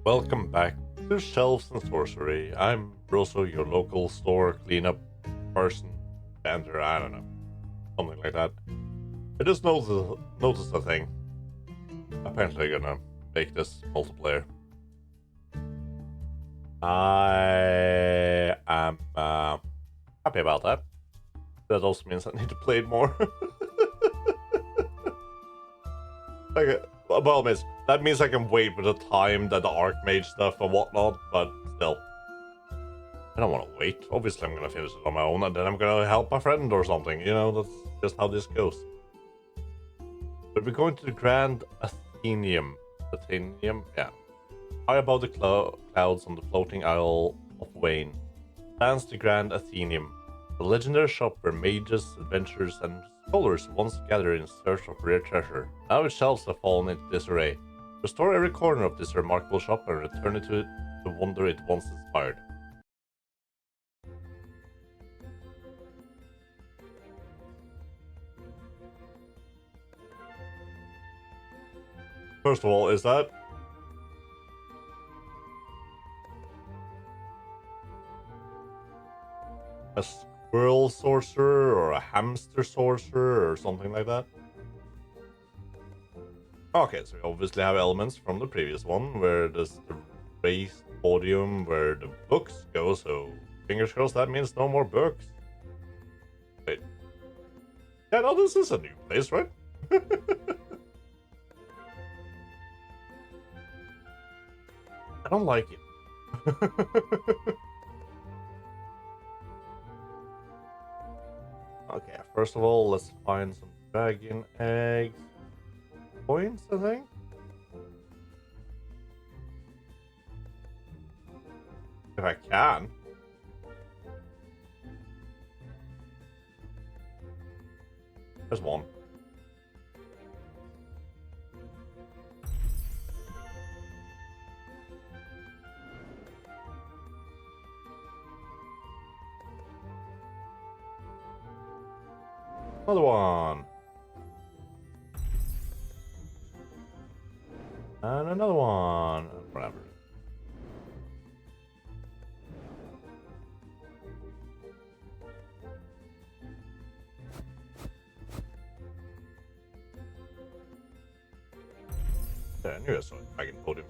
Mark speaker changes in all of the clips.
Speaker 1: welcome back to Shelves and Sorcery. I'm Rosso, your local store cleanup person, vendor, I don't know, something like that. I just noticed a thing. Apparently I'm gonna make this multiplayer. I am happy about that. That also means I need to play it more. Okay, well, that means I can wait with the time that the Archmage stuff and whatnot, but still. I don't want to wait. Obviously, I'm going to finish it on my own, and then I'm going to help my friend or something. You know, that's just how this goes. But we're going to the Grand Athenium. Athenium? Yeah. High above the clouds on the floating Isle of Vane stands the Grand Athenium, the legendary shop where mages, adventurers, and scholars once gathered in search of rare treasure. Now its shelves have fallen into disarray. Restore every corner of this remarkable shop and return it to the wonder it once inspired. First of all, is that a squirrel sorcerer or a hamster sorcerer or something like that? Okay, so we obviously have elements from the previous one where there's the raised podium where the books go, so fingers crossed that means no more books. Wait. Yeah, no, this is a new place, right? I don't like it. Okay, first of all, let's find some dragon eggs. Points, I think? If I can. There's one. Another one. And another one. Whatever. Yeah, I knew I saw a dragon podium.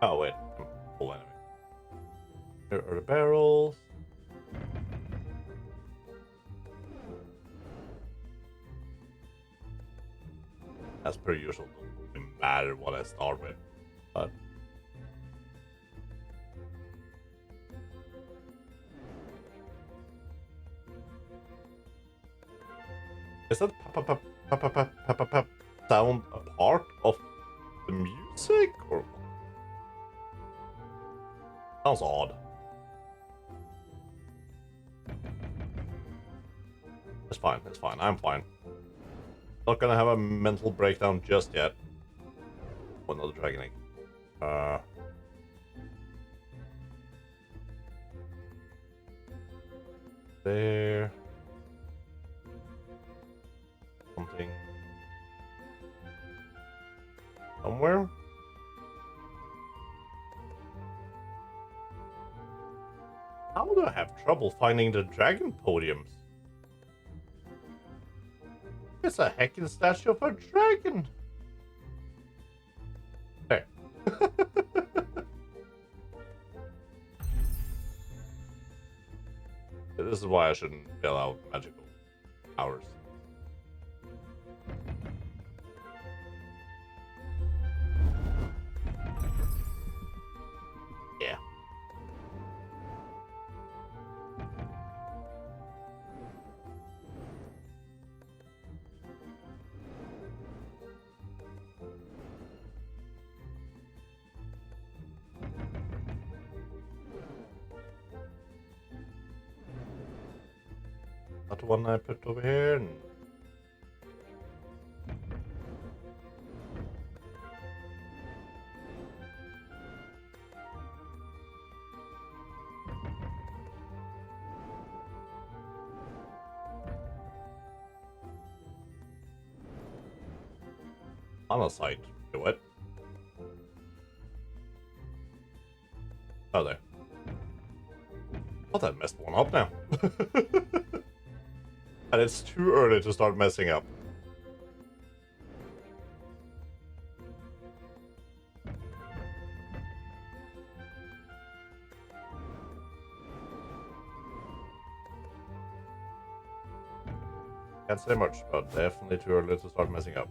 Speaker 1: Oh, wait. I'm full anyway. Here are the barrels. As per usual, doesn't matter what I start with. But is that pop sound a part of the music or sounds odd? It's fine, it's fine, I'm fine. Not gonna have a mental breakdown just yet. Oh, another dragon egg. There. Something. Somewhere? How do I have trouble finding the dragon podiums? It's a heckin' statue of a dragon! There. This is why I shouldn't fill out magical powers. Yeah. Not the one I put over here. on a site. Do it. Oh, there. Oh, that messed one up now. And it's too early to start messing up. Can't say much, but definitely too early to start messing up.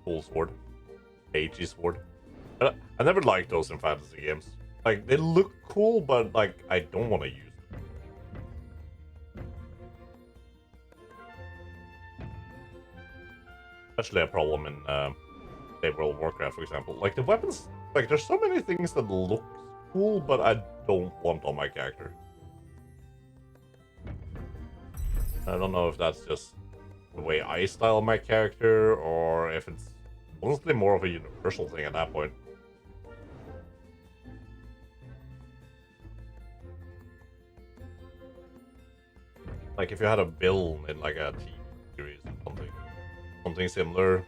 Speaker 1: Cool sword. Agey sword. I never liked those in fantasy games. Like, they look cool, but, like, I don't want to use them. Especially a problem in, say, World of Warcraft, for example. Like, the weapons... Like, there's so many things that look cool, but I don't want on my character. I don't know if that's just the way I style my character, or if it's honestly more of a universal thing at that point. Like, if you had a villain in, like, a TV series or something similar,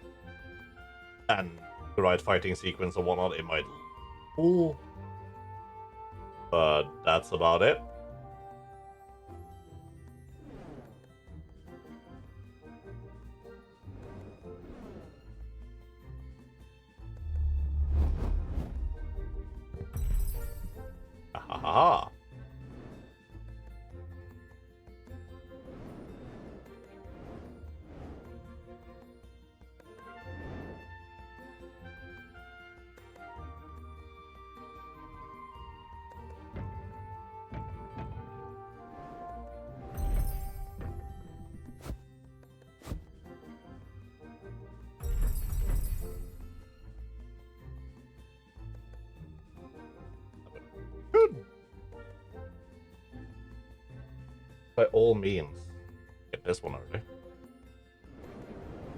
Speaker 1: and the right fighting sequence and whatnot, it might look cool. But that's about it. Ahaha. Good. By all means, get this one early.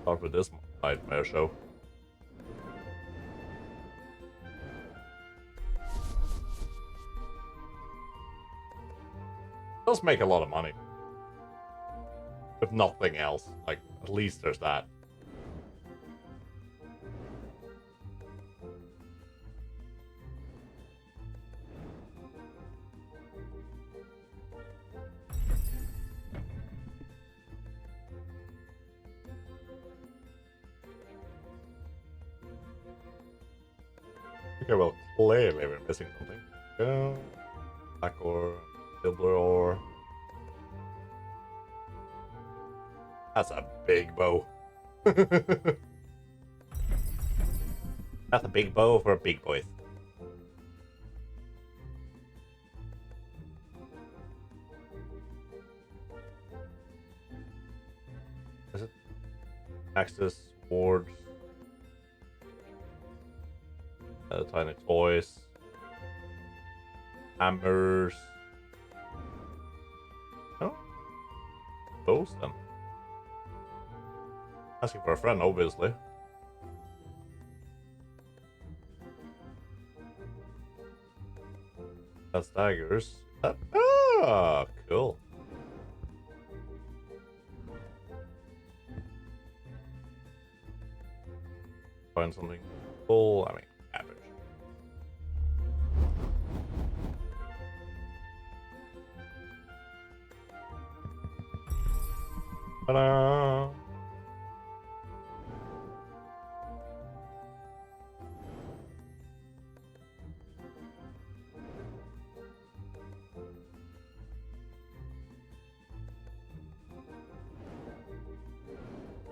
Speaker 1: Start with this nightmare show. Does make a lot of money. If nothing else, like, at least there's that. Okay, well, clearly we're missing something. Go. Black ore, silver ore. That's a big bow. That's a big bow for a big boy. Is it? Axes, swords. Tiny toys. Hammers. Oh. Those then. Asking for a friend, obviously. That's daggers. Ah, cool. Find something cool. I mean, average. Ta-da!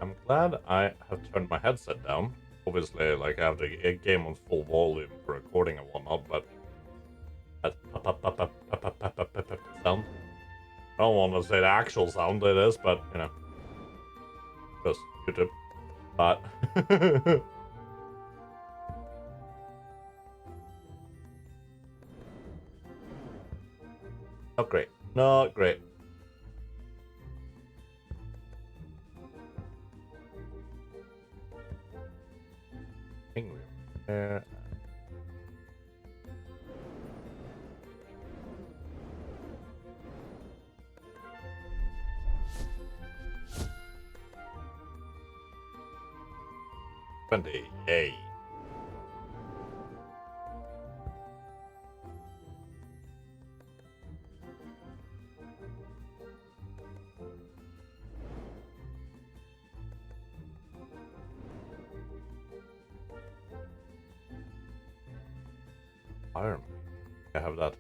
Speaker 1: I'm glad I have turned my headset down. Obviously, like, I have the game on full volume for recording and whatnot, but that sound. I don't want to say the actual sound it is, but, you know, just YouTube. But not great. Not great. Angry. 20. Yay. Iron. I have that.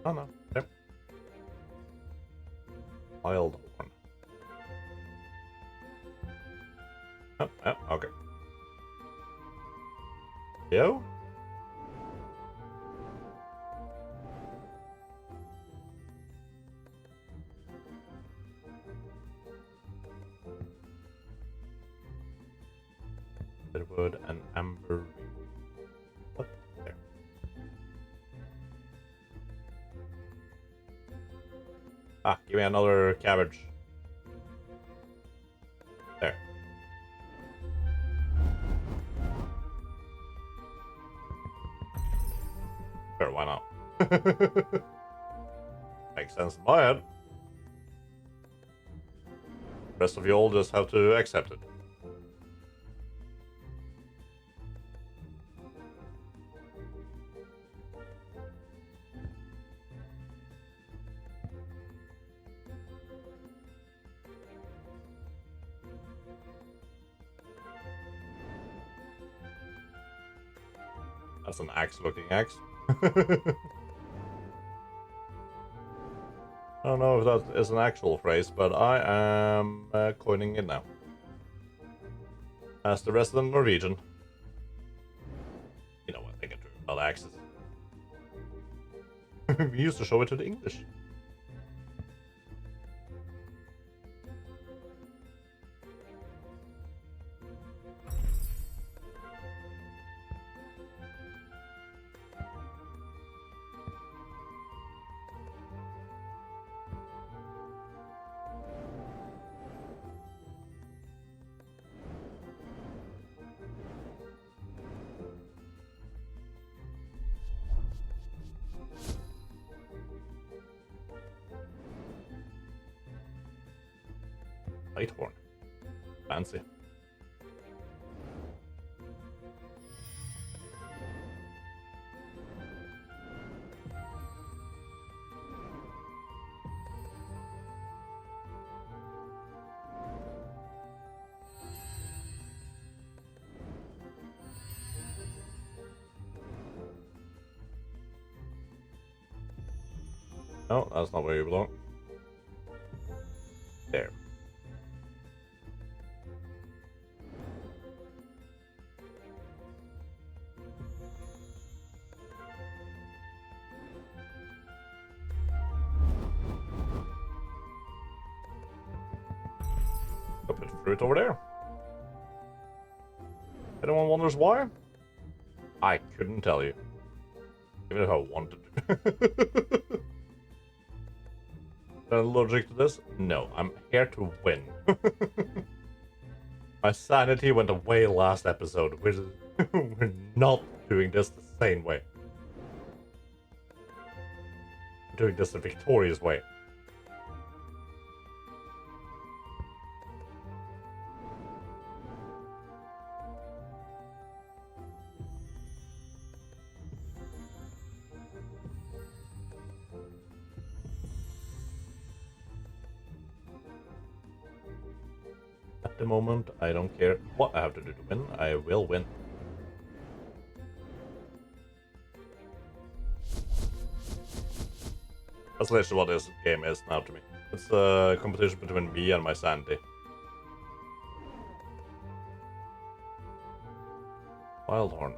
Speaker 1: Oh no. Yep. Wild horn. Oh, oh, okay. Yo? Wood and amber. What? There. Ah, give me another cabbage. There. Sure, why not? Makes sense in my head. The rest of you all just have to accept it. That's an axe-looking axe. I don't know if that is an actual phrase, but I am coining it now. As the resident Norwegian. You know what I think about axes. We used to show it to the English. Lighthorn. Fancy. No, that's not where you belong. There. Go put fruit over there. Anyone wonders why? I couldn't tell you. Even if I wanted to. The logic to this? No, I'm here to win. My sanity went away last episode. We're not doing this the same way. We're doing this the victorious way. At the moment, I don't care what I have to do to win. I will win. That's literally what this game is now to me. It's a competition between me and my sanity. Wildhorn.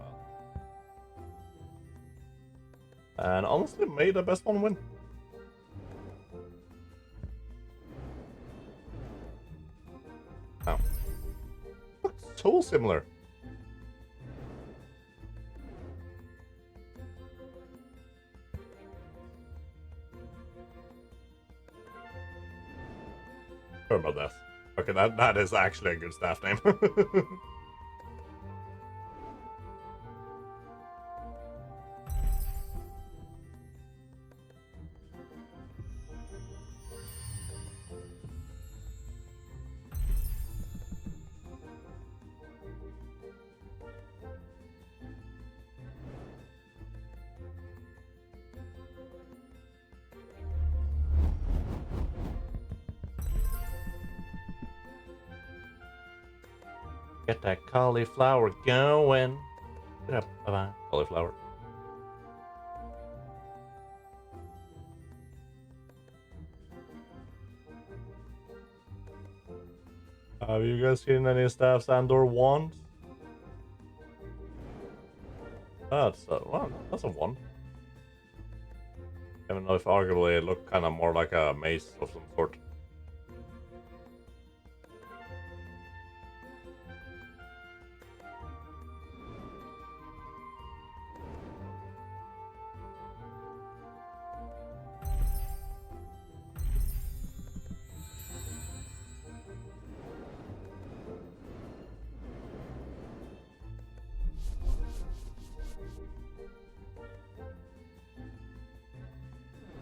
Speaker 1: And honestly, may the best one win. Oh. Looks so similar. Permadeath. Okay, that is actually a good staff name. Get that cauliflower going. Get up, bye-bye, cauliflower. Have you guys seen any staffs and/or wands? That's a well, that's a wand. I don't know if arguably it looked kind of more like a mace of some sort.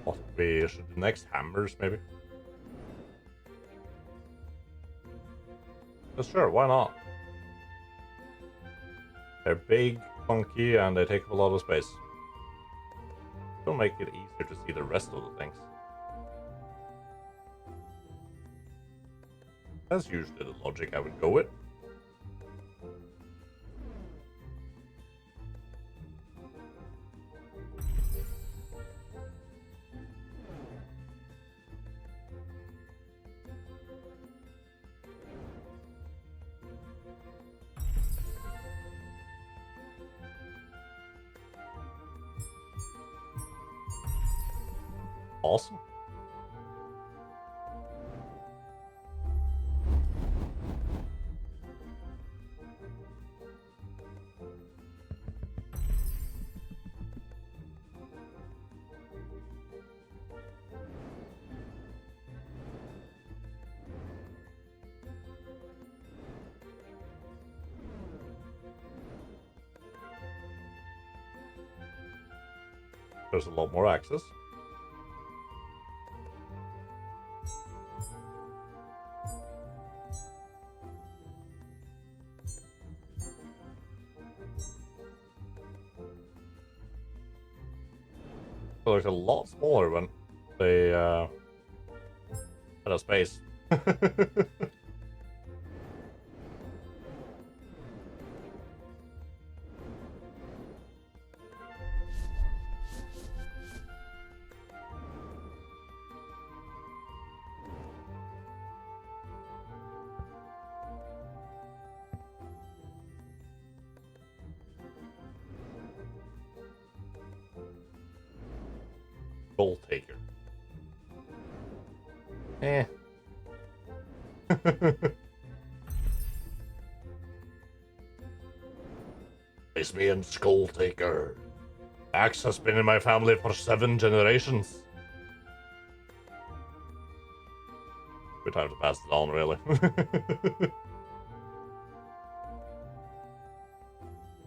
Speaker 1: What we should do next? Hammers, maybe? Sure, why not? They're big, clunky, and they take up a lot of space. It'll make it easier to see the rest of the things. That's usually the logic I would go with. Awesome. There's a lot more access. So there's a lot smaller when they had a space. Gold taker. Eh. It's me and Skull Taker. Axe has been in my family for 7 generations. Good time to pass it on, really.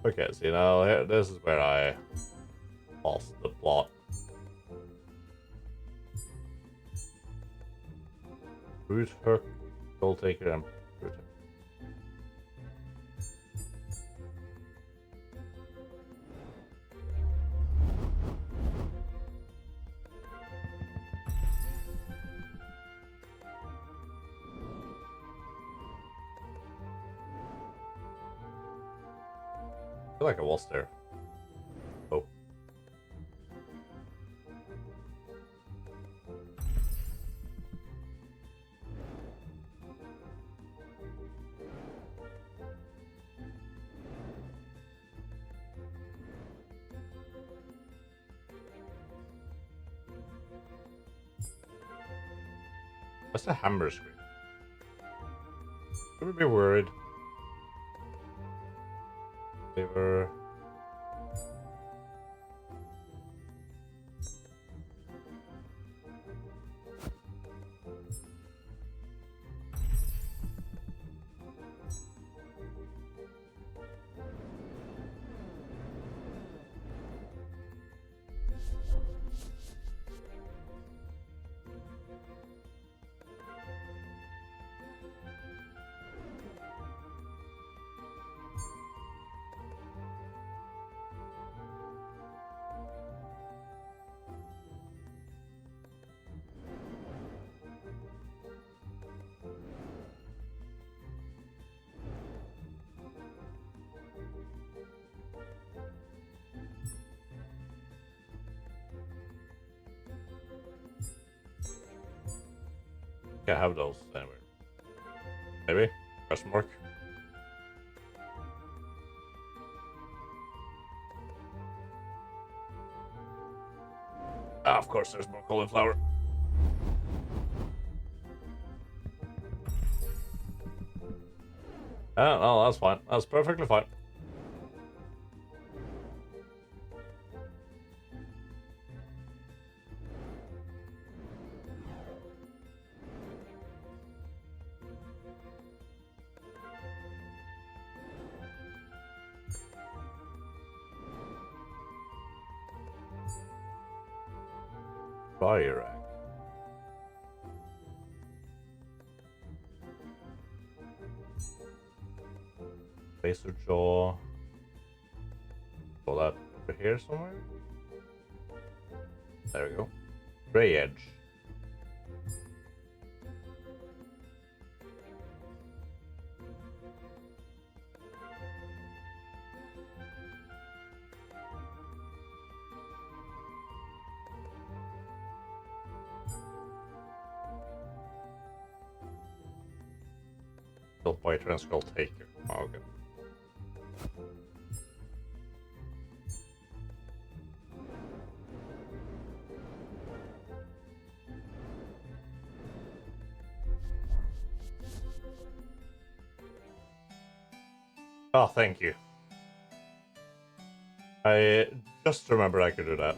Speaker 1: Okay, so you know, this is where I lost the plot. Root hook, Gold Taker, and root hook. I feel like I was there. Oh. What's the hammer screen? Should we be worried? They were... I have those anyway. Maybe? Question mark? Ah, of course there's more cauliflower. Oh, no, that's fine. That's perfectly fine. Fire axe. Laser jaw. Pull that over here somewhere. There we go. Gray edge. Skull biter and skull taker. Oh, okay. Oh, thank you. I just remembered I could do that.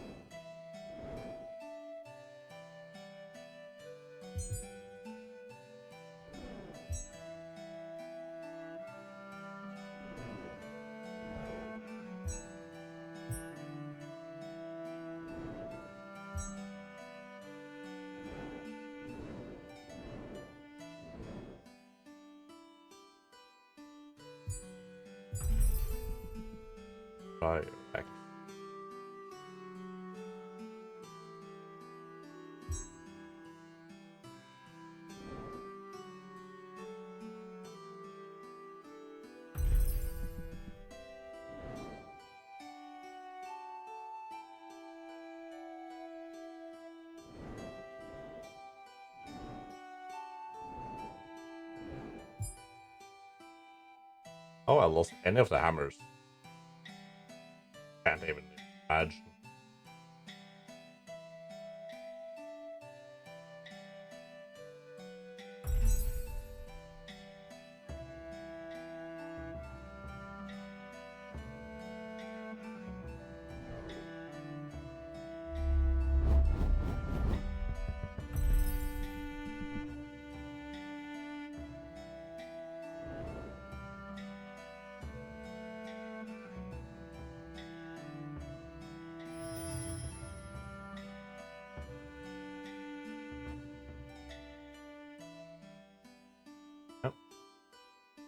Speaker 1: Fire axe. Oh, I lost any of the hammers. Can't even imagine.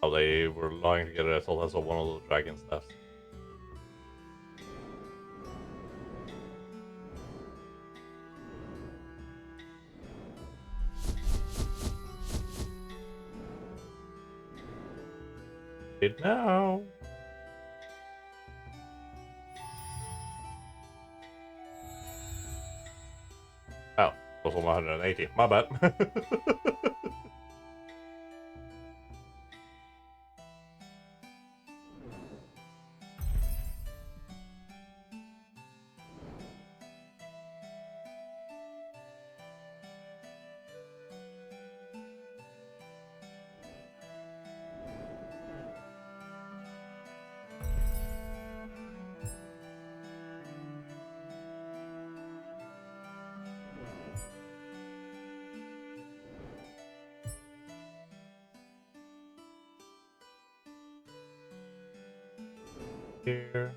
Speaker 1: How they were lying together, I thought I saw one of the dragon stuff. Did now. Oh, was on 180. My bad. Here.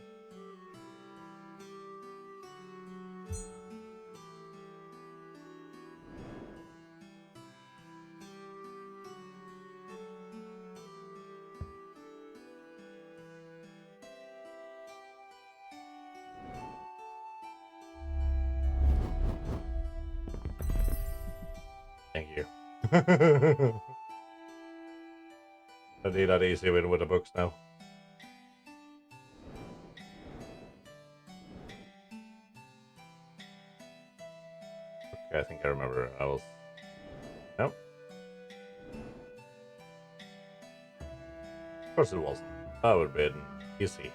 Speaker 1: Thank you. I need that easy with the books now. Okay, I think I remember. I was. Nope. course it wasn't. That would have been easy.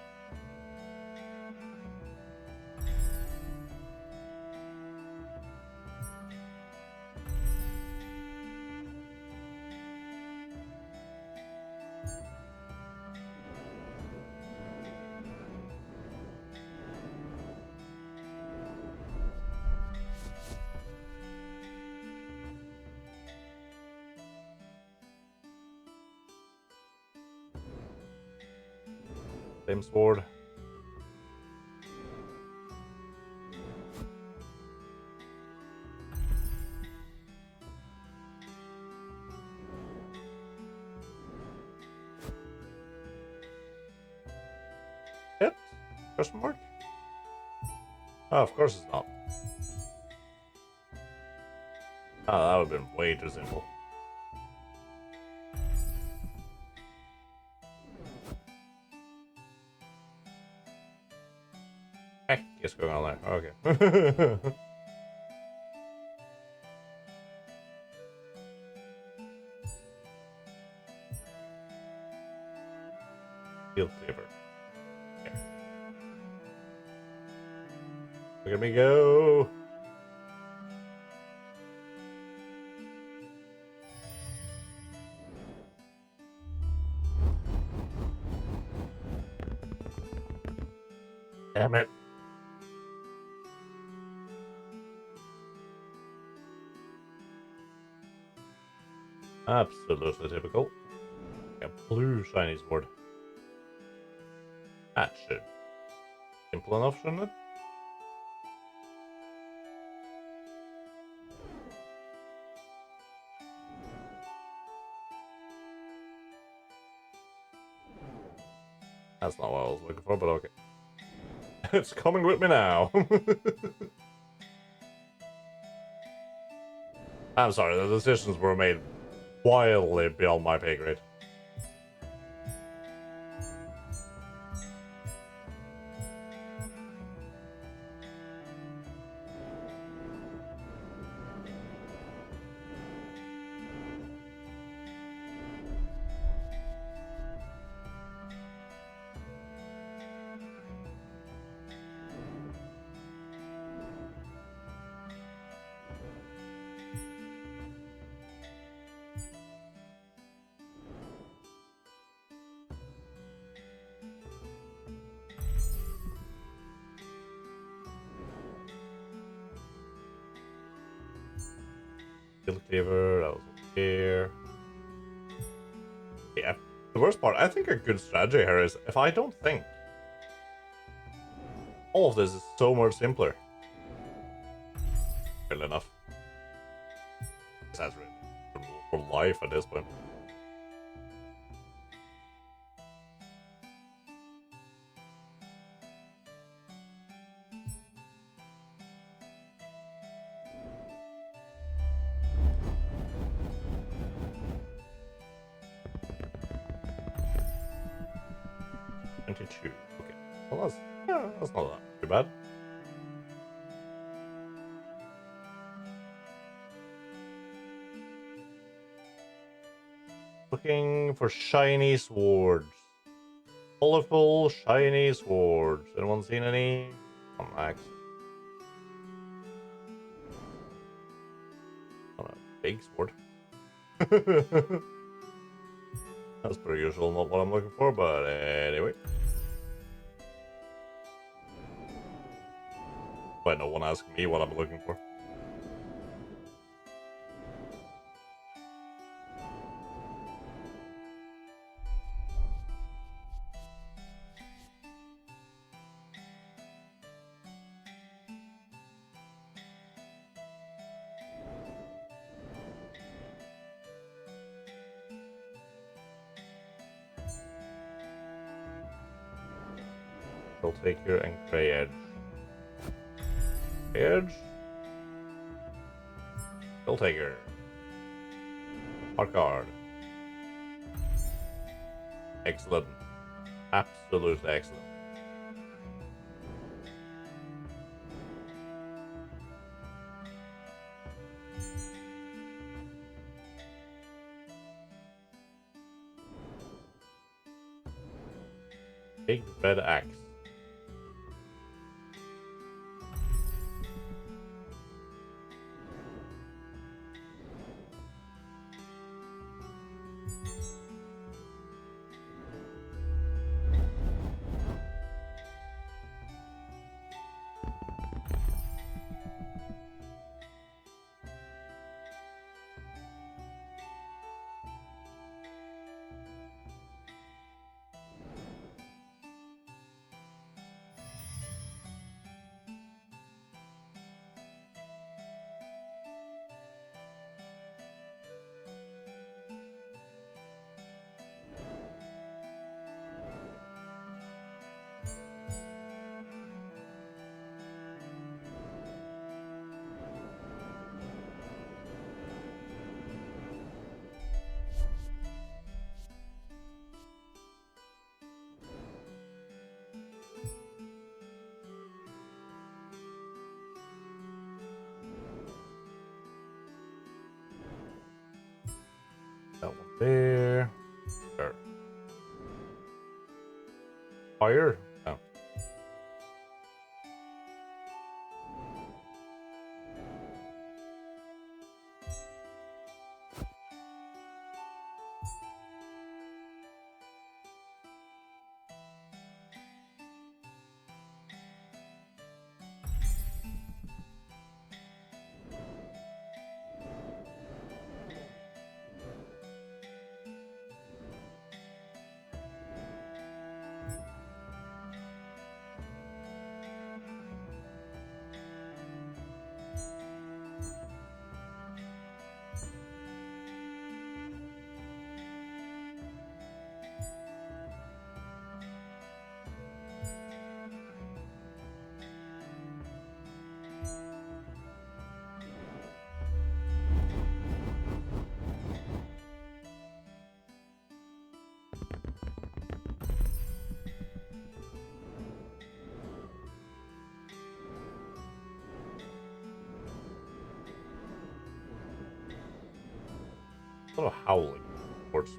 Speaker 1: Same sword. It? Question mark? Oh, of course it's not. Oh, that would have been way too simple. Heck is going on there. Okay. Field cleaver. Okay. Look at me go. Damn it. Absolutely typical. A blue shiny sword. That should be simple enough, shouldn't it? That's not what I was looking for, but okay. It's coming with me now. I'm sorry, the decisions were made wildly beyond my pay grade. Field cleaver, that was here. Yeah. The worst part, I think a good strategy here is if I don't think. All of this is so much simpler. Fair enough. That's really for life at this point. Okay. Well, that's not that too bad. Looking for shiny swords. Colorful, shiny swords. Anyone seen any? On Max. On a big sword. That's per usual, not what I'm looking for, but anyway. But no one asked me what I'm looking for. I'll take here and gray edge. Edge. I'll take her. Hard card. Excellent. Absolutely excellent. Big red axe. That one there. There. Fire? No. A lot of howling, of course.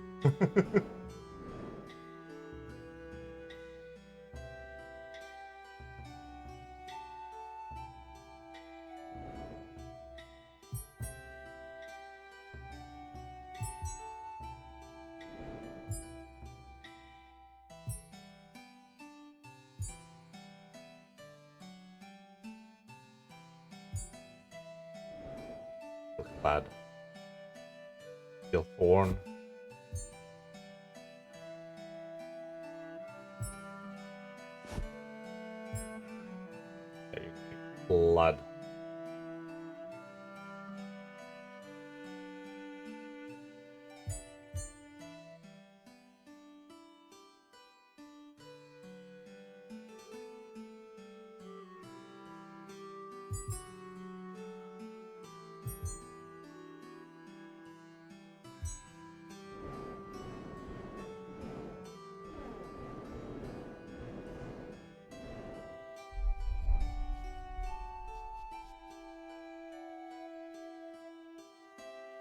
Speaker 1: Looks bad. Steel thorn. Yeah, you can take blood.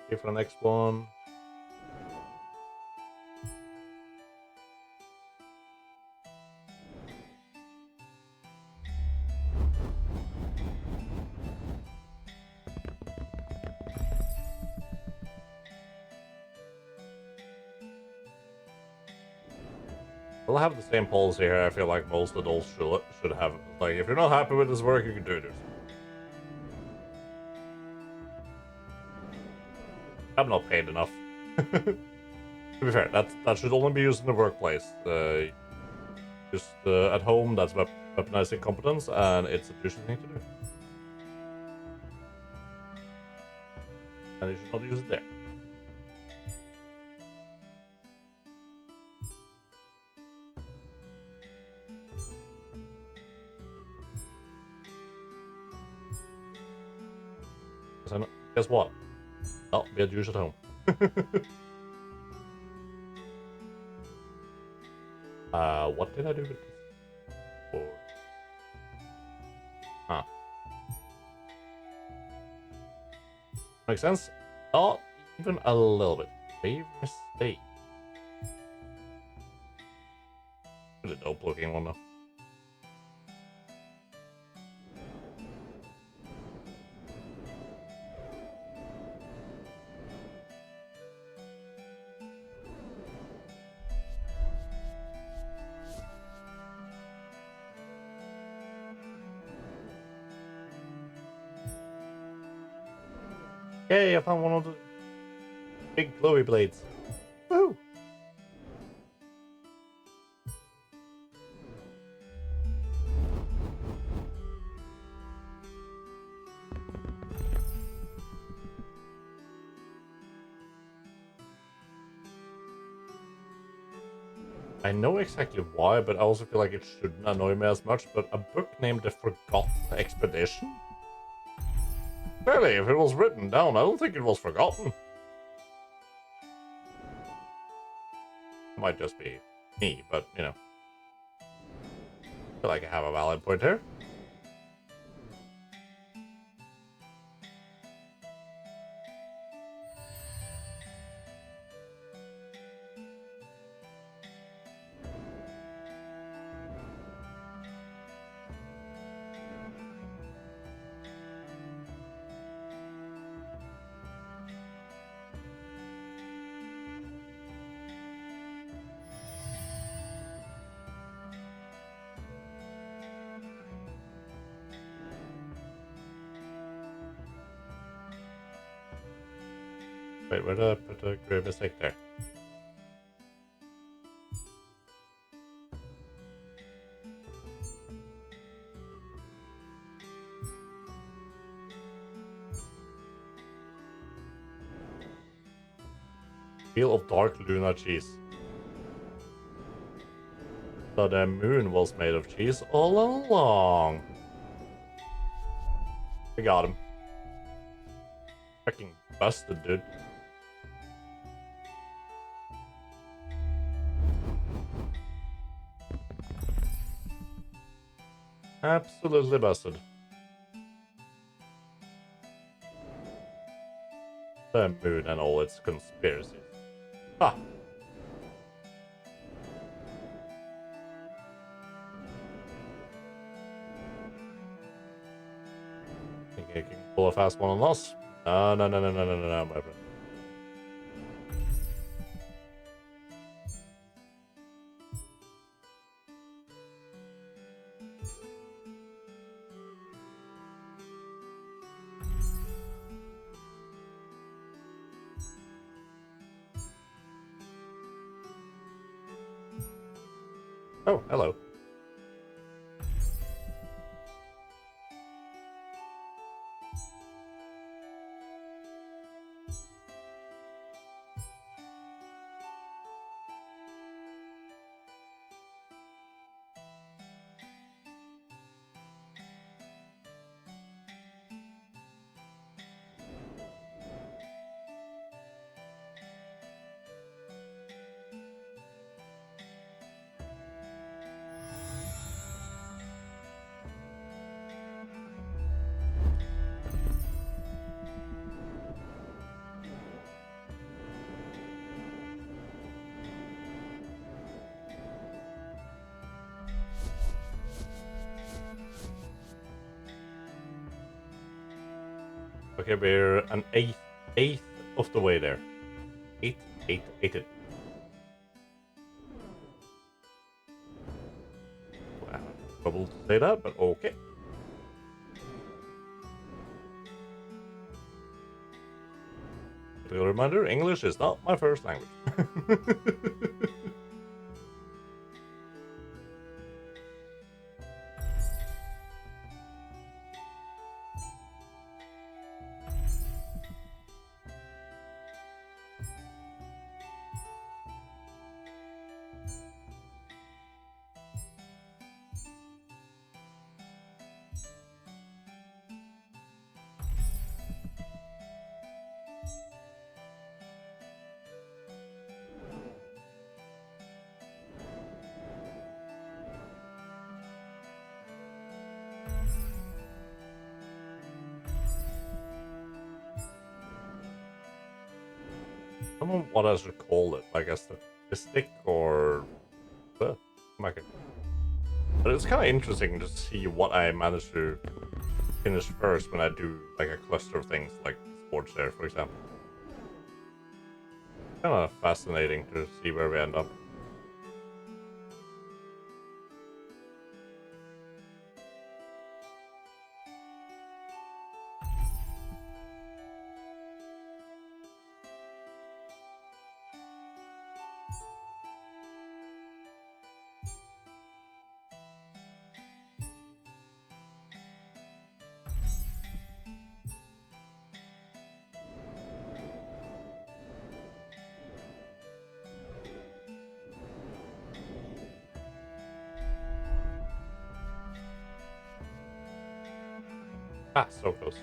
Speaker 1: Okay, for the next one. We'll have the same policy here. I feel like most adults should have. Like, if you're not happy with this work, you can do this. I'm not paid enough. To be fair, that should only be used in the workplace. Just at home, that's weaponizing competence, and it's a douchey thing to do. And you should not use it there. Guess what? I'll be a douche at home. What did I do with this? Or... Huh. Makes sense? Not even a little bit. Grave mistake. Really no looking one though. Yay, I found one of the big glowy blades. Woohoo! I know exactly why, but I also feel like it shouldn't annoy me as much, but a book named The Forgotten Expedition? Clearly, if it was written down, I don't think it was forgotten. It might just be me, but, you know. I feel like I have a valid point here. Wait, where did I put a grave mistake there? Wheel of Dark Luna cheese. So the moon was made of cheese all along. I got him. Fucking busted, dude. Absolutely busted. The moon and all its conspiracies. Ha! Think I can pull a fast one on us? No, no, no, no, no, no, no, no, my friend. Oh, hello. Okay, we're an eighth of the way there. Eight. Wow, trouble to say that, but okay. A reminder, English is not my first language. I don't know what I should call it, like a statistic or... Come back. But it's kind of interesting to see what I manage to finish first when I do like a cluster of things, like sports there, for example. Kind of fascinating to see where we end up. Ah, so close.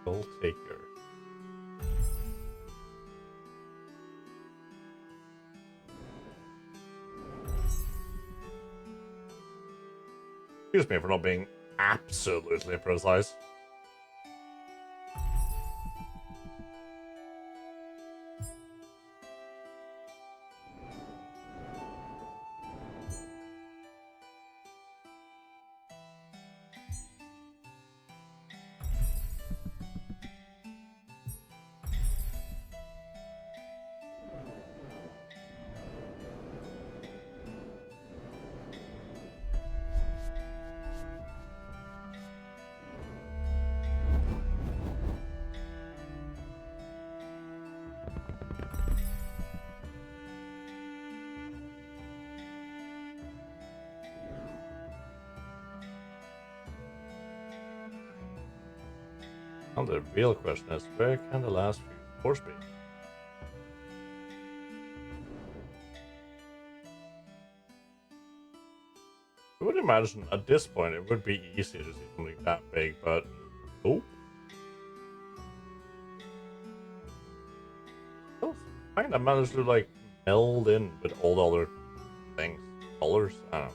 Speaker 1: Goal taker. Excuse me for not being absolutely precise. Now the real question is, where can the last few scores be? I would imagine at this point it would be easy to see something that big, but nope. Still kind of managed to like meld in with all the other things, colors. I don't know.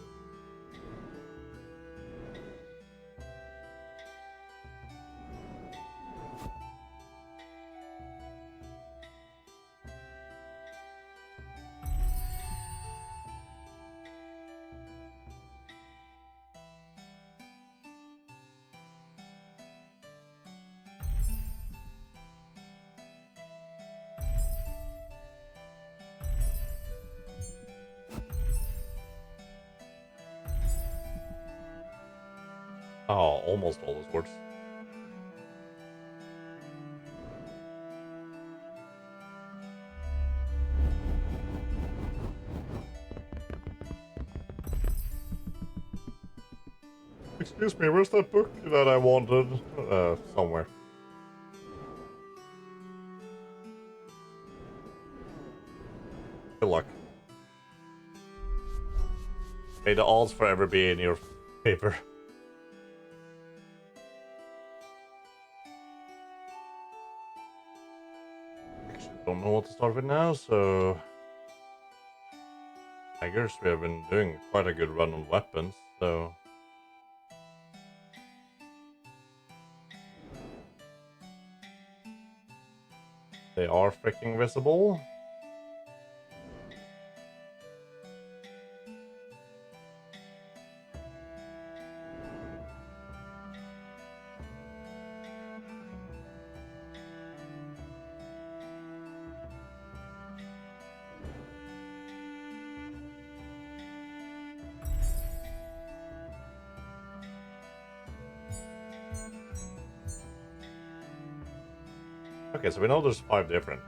Speaker 1: Oh, almost all the swords. Excuse me, where's that book that I wanted? Somewhere. Good luck. May the odds forever be in your favor. Actually, don't know what to start with now, so I guess we have been doing quite a good run on weapons, so They are freaking visible. Okay, so we know there's 5 different.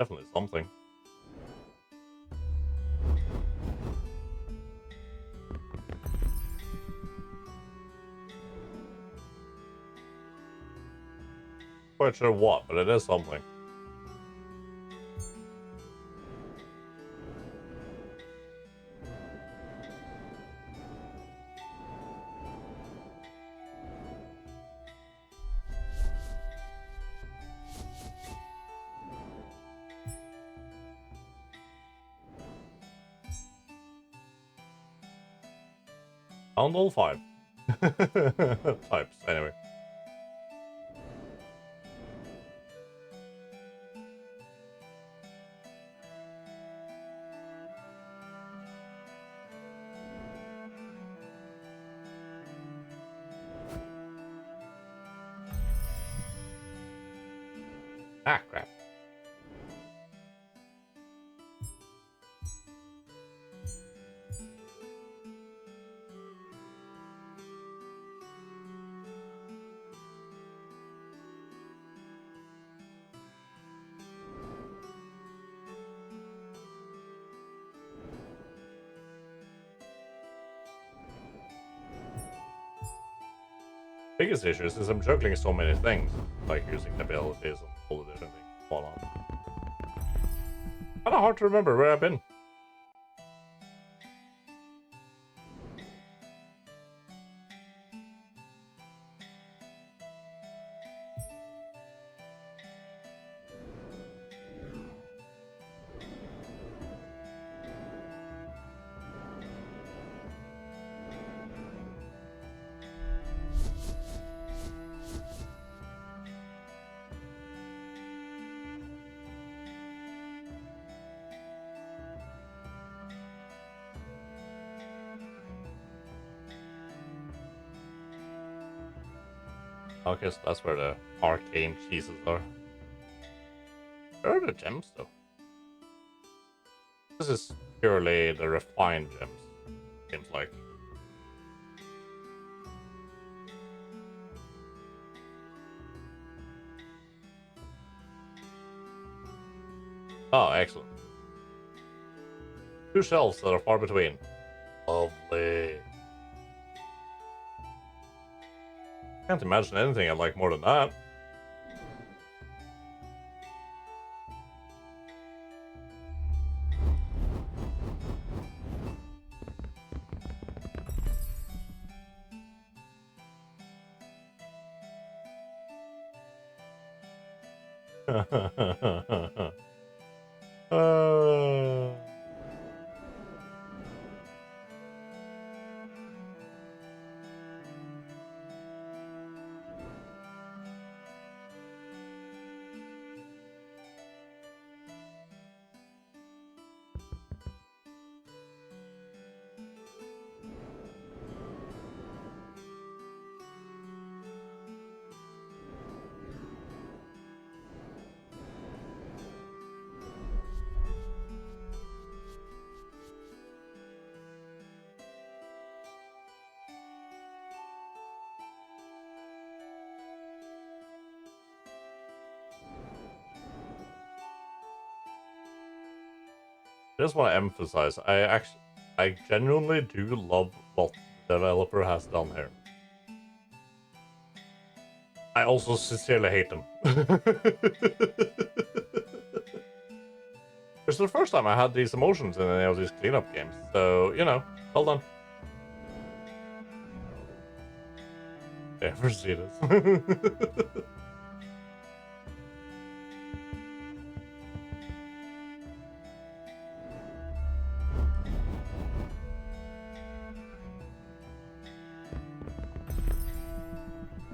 Speaker 1: Definitely something. Quite sure what, but it is something. Found all 5 types, anyway. Ah, crap. Biggest issue is I'm juggling so many things, like using abilities and all the different things. Hold on. Kinda hard to remember where I've been. Okay, so that's where the arcane cheeses are. Where are the gems, though? This is purely the refined gems, seems like. Oh, excellent. 2 shelves that are far between. Lovely. Can't imagine anything I like more than that. uh... I just want to emphasize, I genuinely do love what the developer has done here. I also sincerely hate them. It's the first time I had these emotions in any of these cleanup games, so, you know, well done. Ever see this?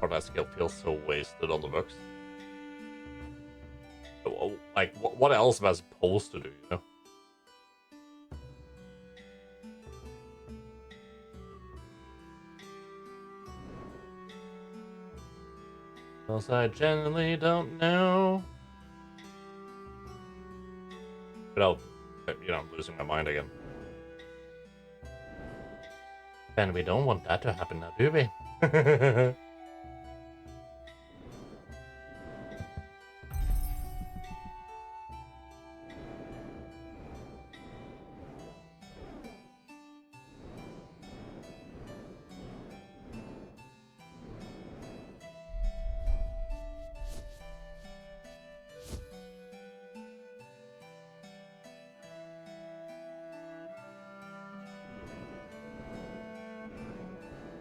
Speaker 1: Or that skill feels so wasted on the books. Like, what else am I supposed to do, you know? Cause I genuinely don't know. Without, you know, losing my mind again. And we don't want that to happen now, do we?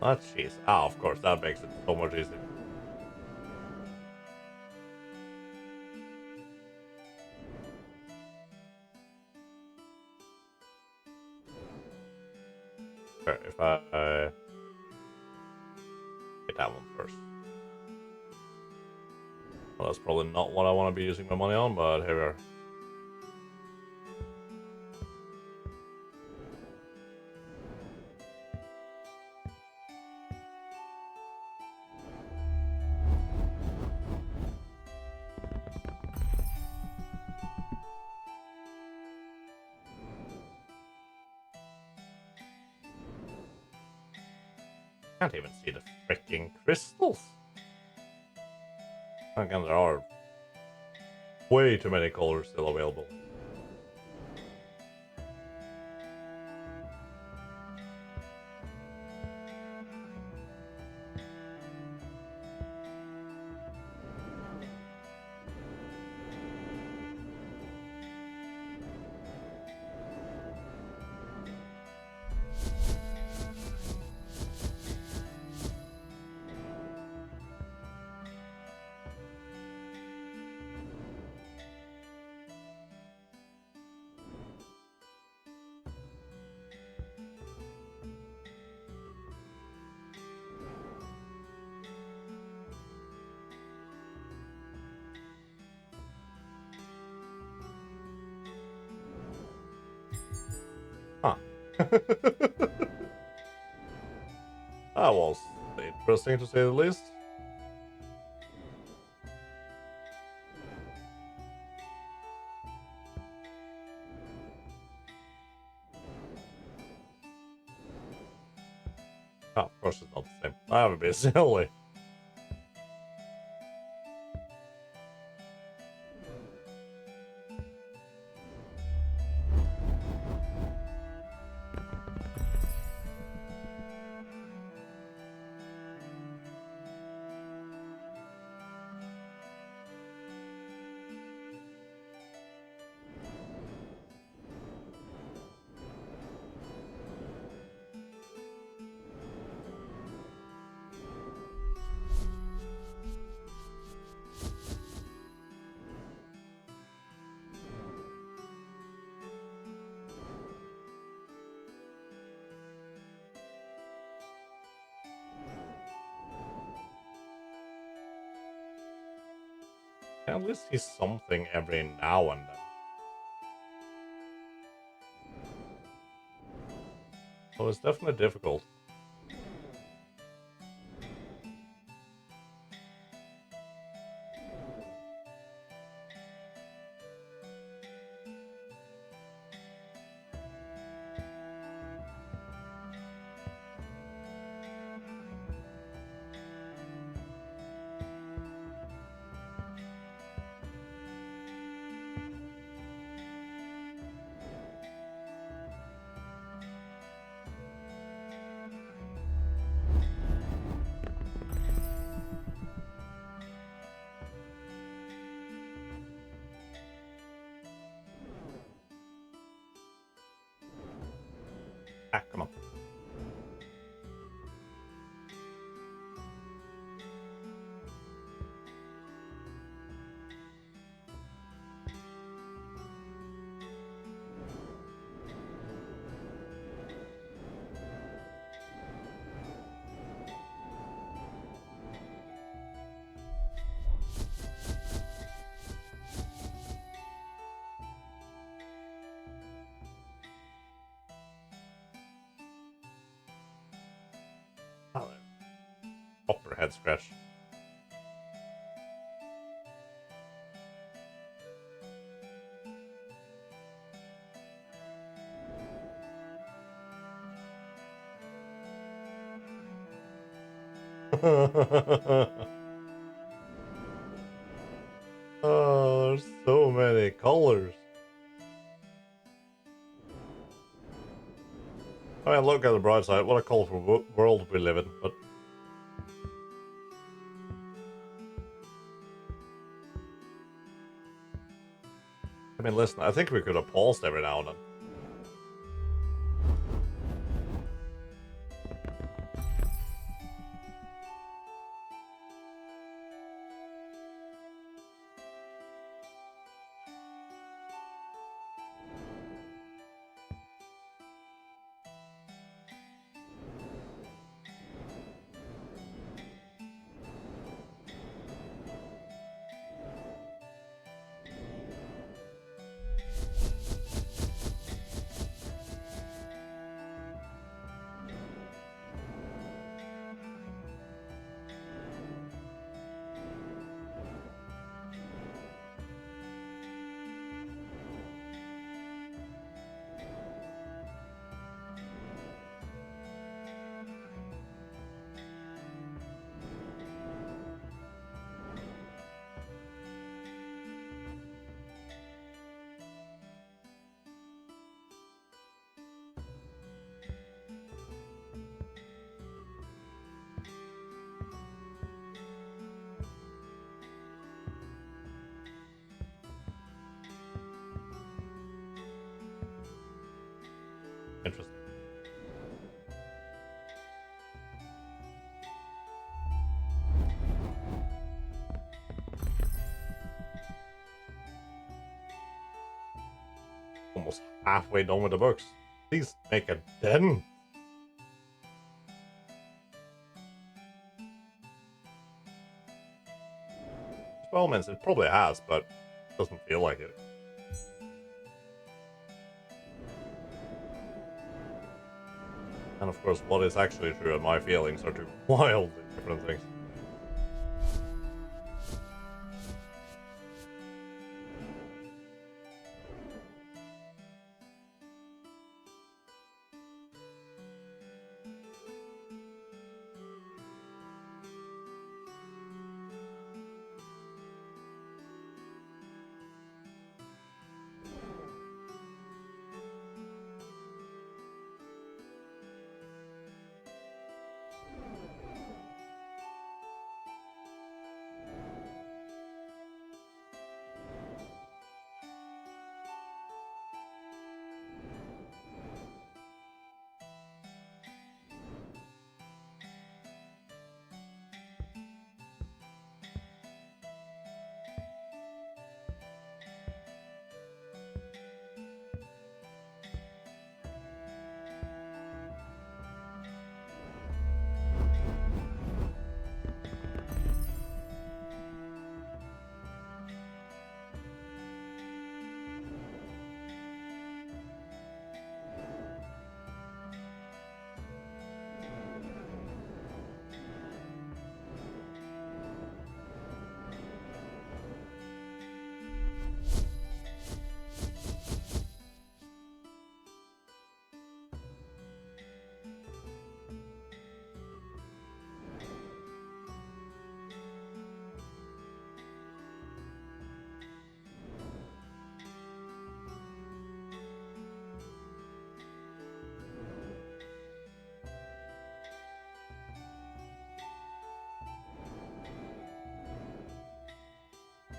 Speaker 1: Oh, jeez. Ah, of course, that makes it so much easier. Okay, if I get that one first. Well, that's probably not what I want to be using my money on, but here we are. Can't even see the freaking crystals. Again, there are way too many colors still available. Huh. That was interesting to say the least. Oh, of course it's not the same. I haven't been silly. At least see something every now and then. So it's definitely difficult. Ah, come on. Oh, proper head scratch. Oh, there's so many colors. I mean, look at the bright side. What a colorful world we live in, but... I mean, listen, I think we could have paused every now and then. Interesting. Almost halfway done with the books. Please make a dent. Well, means it probably has, but it doesn't feel like it. And of course, what is actually true and my feelings are two wildly different things.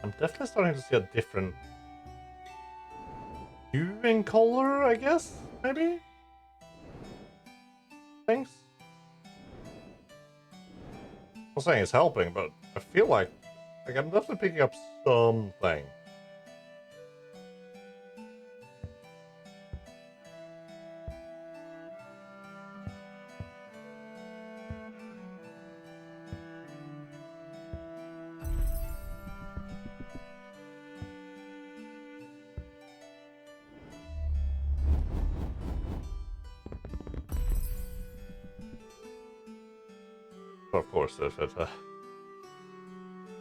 Speaker 1: I'm definitely starting to see a different hue in color, I guess? Maybe? Things? I'm not saying it's helping, but I feel like I'm definitely picking up something. of course, if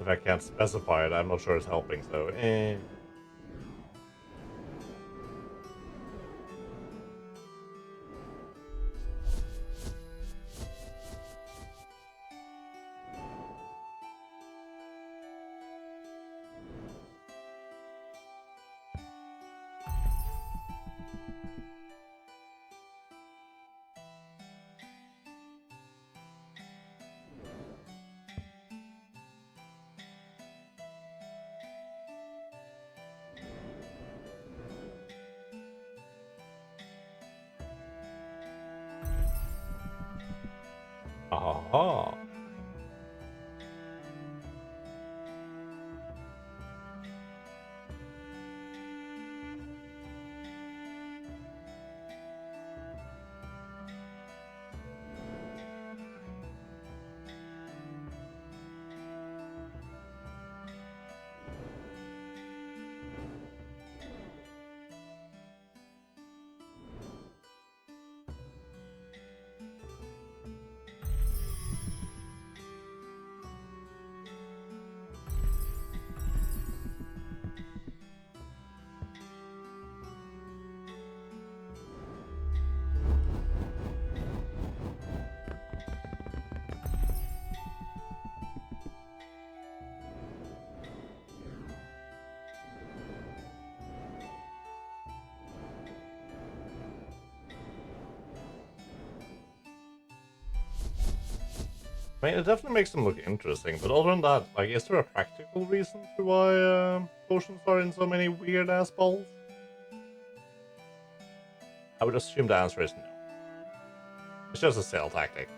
Speaker 1: I can't specify it, I'm not sure it's helping. So, eh. Aha. I mean, it definitely makes them look interesting, but other than that, like, is there a practical reason to why potions are in so many weird-ass balls? I would assume the answer is no. It's just a sale tactic.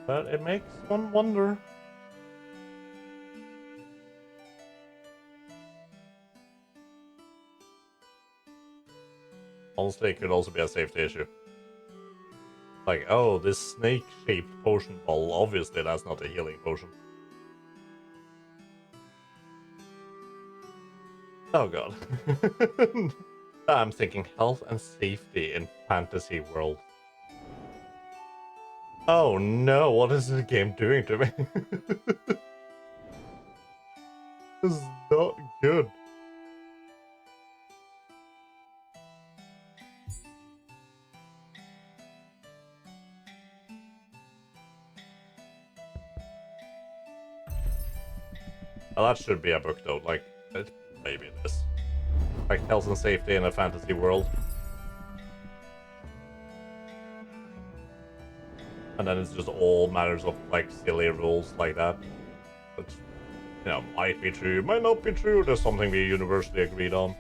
Speaker 1: But it makes one wonder. Honestly, it could also be a safety issue. Like, oh, this snake-shaped potion ball, obviously that's not a healing potion. Oh god. I'm thinking health and safety in fantasy world. Oh no, what is this game doing to me? This is not good. Well, that should be a book though, like, maybe it is. Like, health and safety in a fantasy world. And then it's just all matters of, like, silly rules like that. Which, you know, might be true, might not be true, there's something we universally agreed on.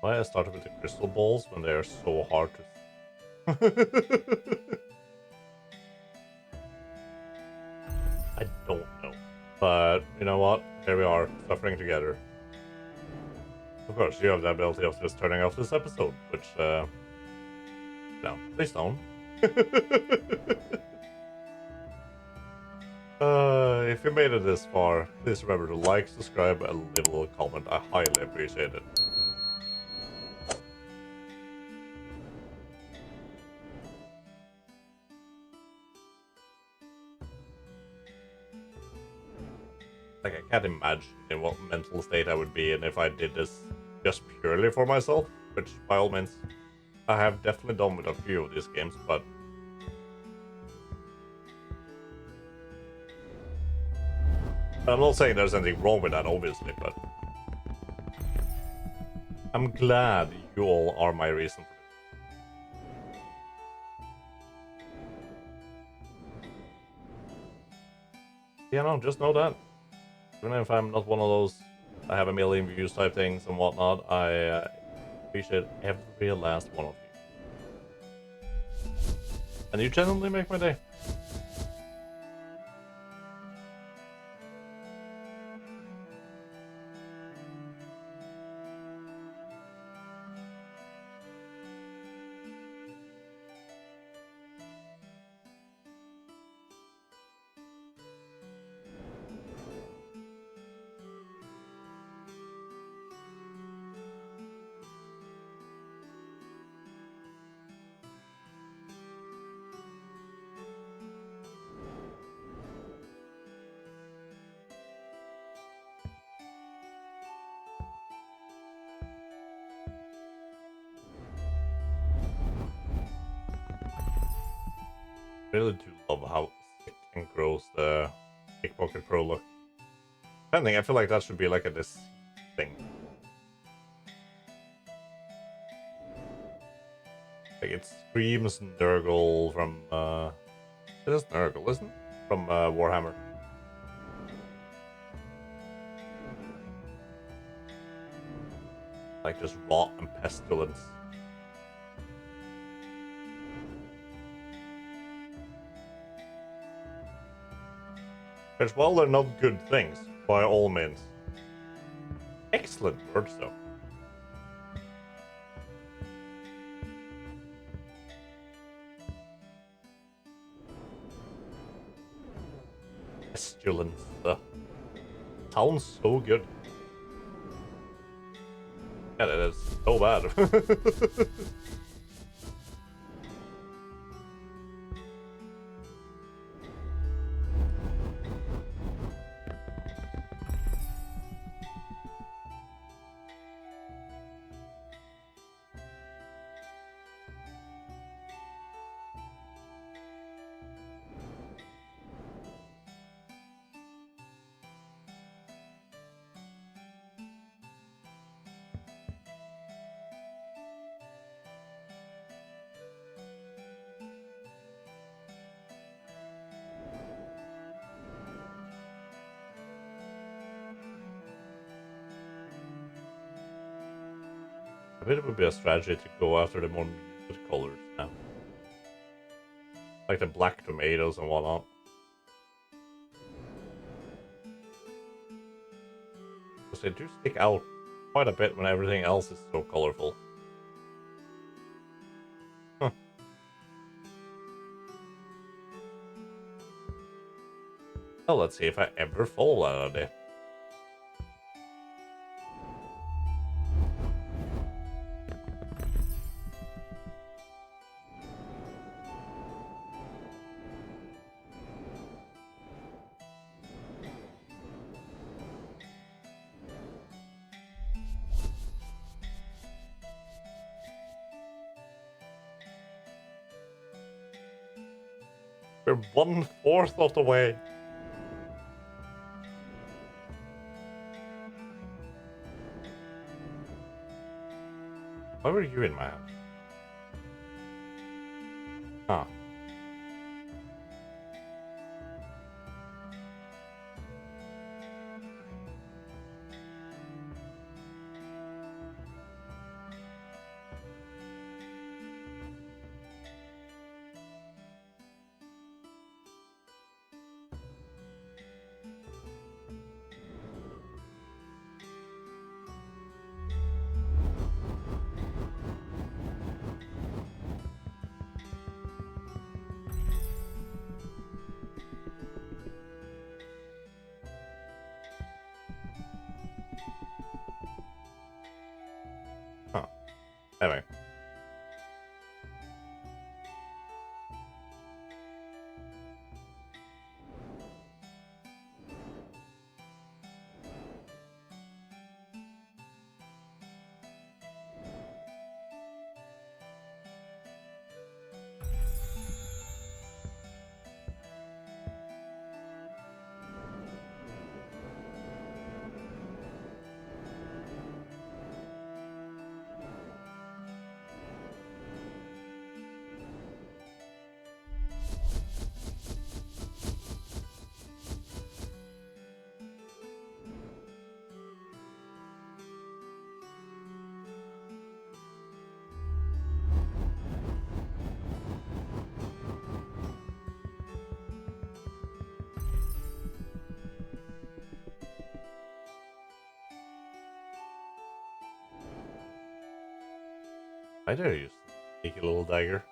Speaker 1: Why I started with the crystal balls when they are so hard to... I don't know. But, you know what? Here we are, suffering together. Of course, you have the ability of just turning off this episode, which, no, please don't. If you made it this far, please remember to like, subscribe, and leave a little comment. I highly appreciate it. Like, I can't imagine in what mental state I would be in if I did this just purely for myself, which, by all means, I have definitely done with a few of these games, but... I'm not saying there's anything wrong with that, obviously, but... I'm glad you all are my reason for this. Yeah, no, just know that. Even if I'm not one of those I have a million views type things and whatnot, I appreciate every last one of you. And you genuinely make my day. I really do love how sick and gross the Pickpocket Pro look. Depending, I feel like that should be like a this thing. Like it screams Nurgle from it is Nurgle, isn't it? From Warhammer. Like just rot and pestilence. Which, while they're not good things, by all means. Excellent words, though. Pestilence. Sounds so good. Yeah, that is so bad. I bet it would be a strategy to go after the more muted colors now. Like the black tomatoes and whatnot. Because they do stick out quite a bit when everything else is so colorful. Huh. Well, let's see if I ever follow that idea. We're 1/4 of the way. Why were you in my house? Huh. Anyway. I dare you, sneaky little dagger.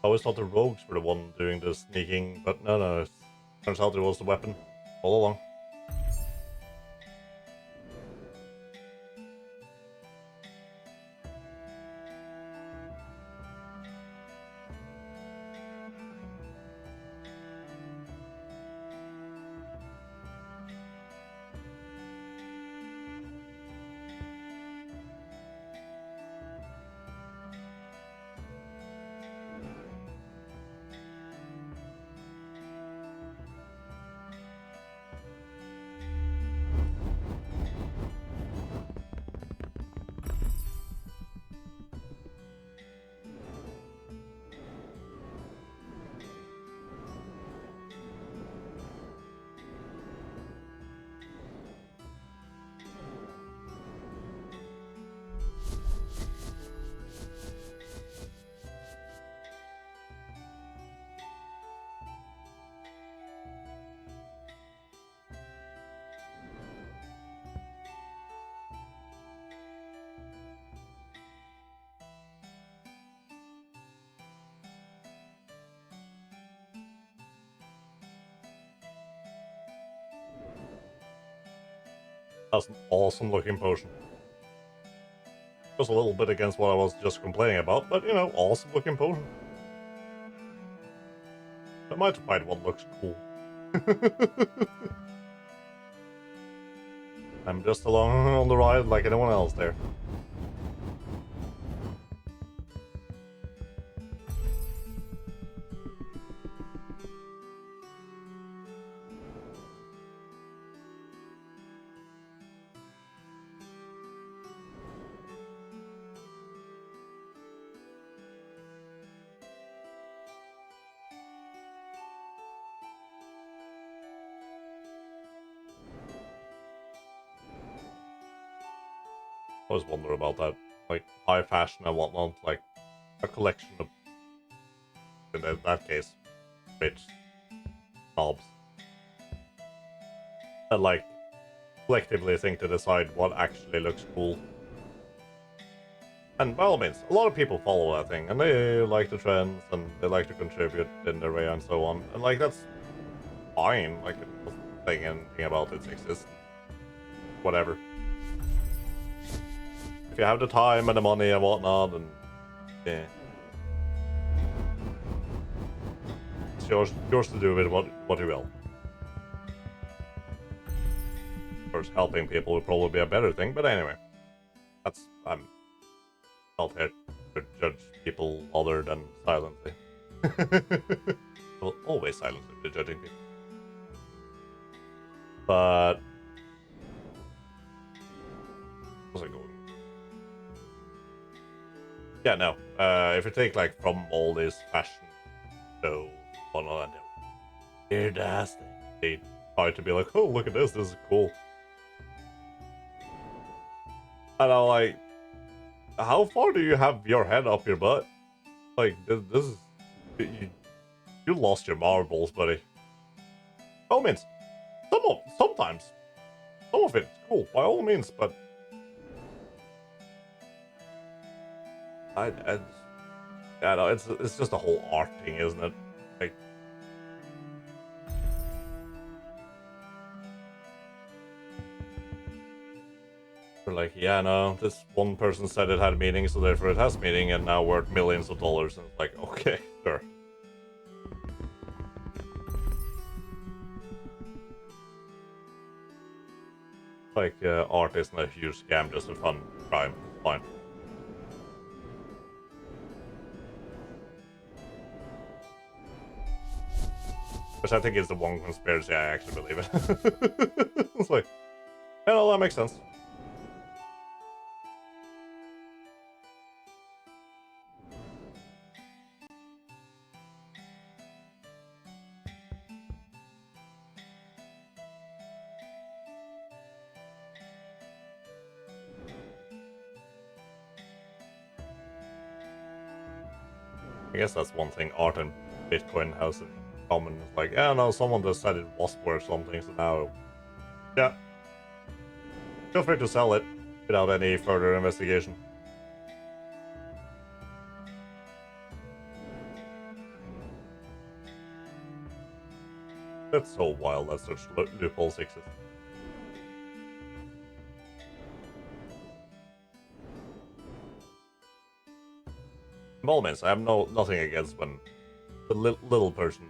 Speaker 1: I always thought the rogues were the one doing the sneaking, but no, it turns out it was the weapon all along. That's an awesome looking potion. Just a little bit against what I was just complaining about, but you know, awesome looking potion. I might find one looks cool. I'm just along on the ride like anyone else there. I always wonder about that, like high fashion and whatnot, like a collection of, in that case, rich snobs that like collectively think to decide what actually looks cool. And by all means, a lot of people follow that thing, and they like the trends, and they like to contribute in their way, and so on. And like that's fine. Like it doesn't say anything about its existence. Whatever. If you have the time and the money and whatnot, and yeah, it's yours to do with what you will. Of course, helping people would probably be a better thing, but anyway, that's I'm not here to judge people other than silently. Well, always silently be judging people. But what's I going? Yeah, no. If you take like from all this fashion show, whatnot, and weird ass thing, they try to be like, oh, look at this is cool. And I'm like, how far do you have your head up your butt? Like, this is you lost your marbles, buddy. By all means, sometimes some of it's cool, by all means, but I yeah, no, it's just a whole art thing, isn't it? Like, We're like, yeah, no, this one person said it had meaning, so therefore it has meaning, and now worth millions of dollars. And it's like, okay, sure. Like, art isn't a huge scam, just a fun crime. Fine. Which I think is the one conspiracy I actually believe in. It's like, yeah, no, that makes sense. I guess that's one thing art and Bitcoin has in common. It's like, yeah, no, someone just said it was worth something, so now, yeah, feel free to sell it without any further investigation. That's so wild that such loopholes exist. By all means, I have nothing against when the little person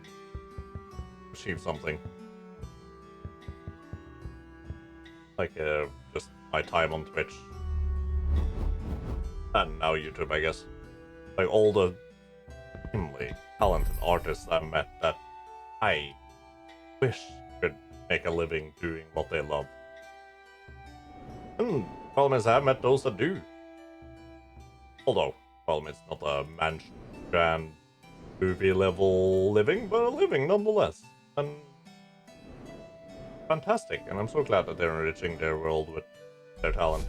Speaker 1: achieves something. Like, just my time on Twitch. And now YouTube, I guess. Like, all the extremely talented artists I've met that I wish could make a living doing what they love. And problem is, I have met those that do. Although, problem is not a mansion grand movie level living, but a living nonetheless. And fantastic, and I'm so glad that they're enriching their world with their talent.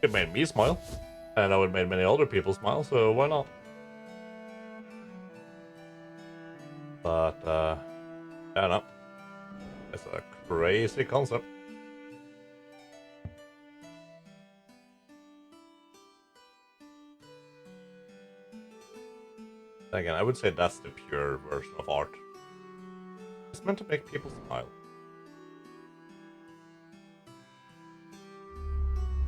Speaker 1: It made me smile, and I know it made many other people smile, so why not? But, yeah, no. It's a crazy concept. Again, I would say that's the pure version of art. It's meant to make people smile.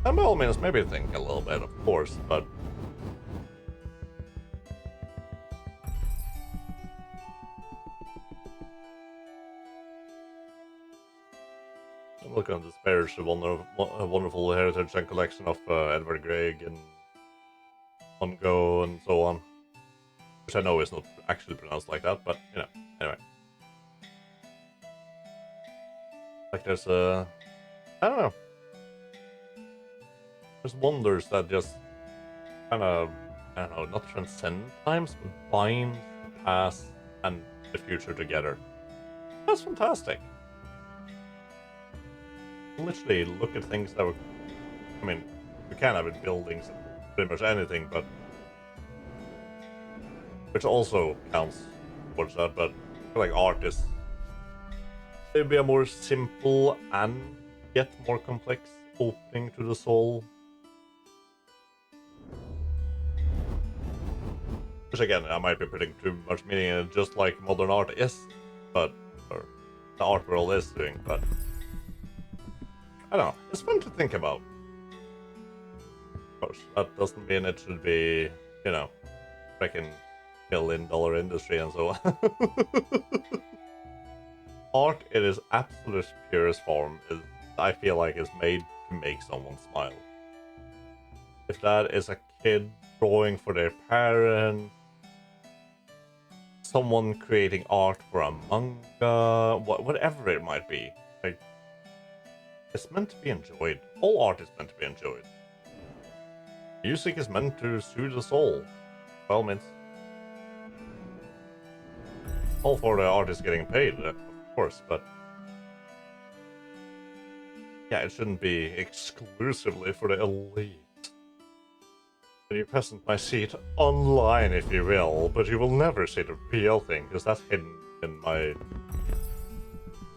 Speaker 1: And by all means, maybe think a little bit, of course, but... I'm looking to disparage the wonderful heritage and collection of Edward Grieg and Mungo and so on. Which I know is not actually pronounced like that, but, you know, anyway. Like, there's a... I don't know. There's wonders that just kind of, I don't know, not transcend times, but bind the past and the future together. That's fantastic. Literally look at things that were... I mean, you can have it buildings and pretty much anything, but... Which also counts towards that, but I feel like art is... It'd be a more simple and yet more complex opening to the soul. Which again, I might be putting too much meaning in it, just like modern art is, but... Or the art world is doing, but... I don't know, it's fun to think about. Of course, that doesn't mean it should be, you know, freaking $1 billion industry and so on. Art in its absolute purest form is, I feel like, is made to make someone smile. If that is a kid drawing for their parent, someone creating art for a manga, whatever it might be, like, it's meant to be enjoyed. All art is meant to be enjoyed. Music is meant to soothe the soul. By all means. All for the artist getting paid, of course, but... Yeah, it shouldn't be exclusively for the elite. And you present my seat online, if you will, but you will never see the real thing, because that's hidden in my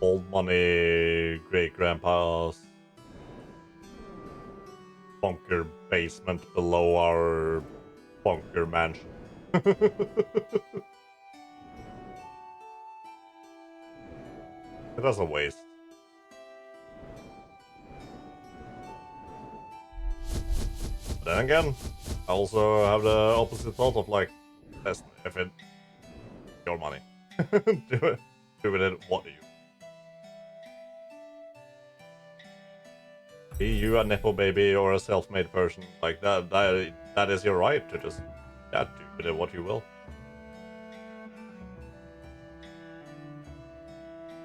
Speaker 1: old money great-grandpa's bunker basement below our bunker mansion. That's a waste. Then again, I also have the opposite thought of like, listen, if it's your money, do with it what you. Be you a nepo baby or a self-made person like that is your right to just do with it what you will.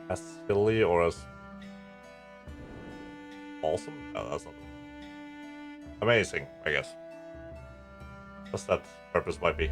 Speaker 1: As silly or as awesome? No, that's not amazing, I guess. Just that purpose might be.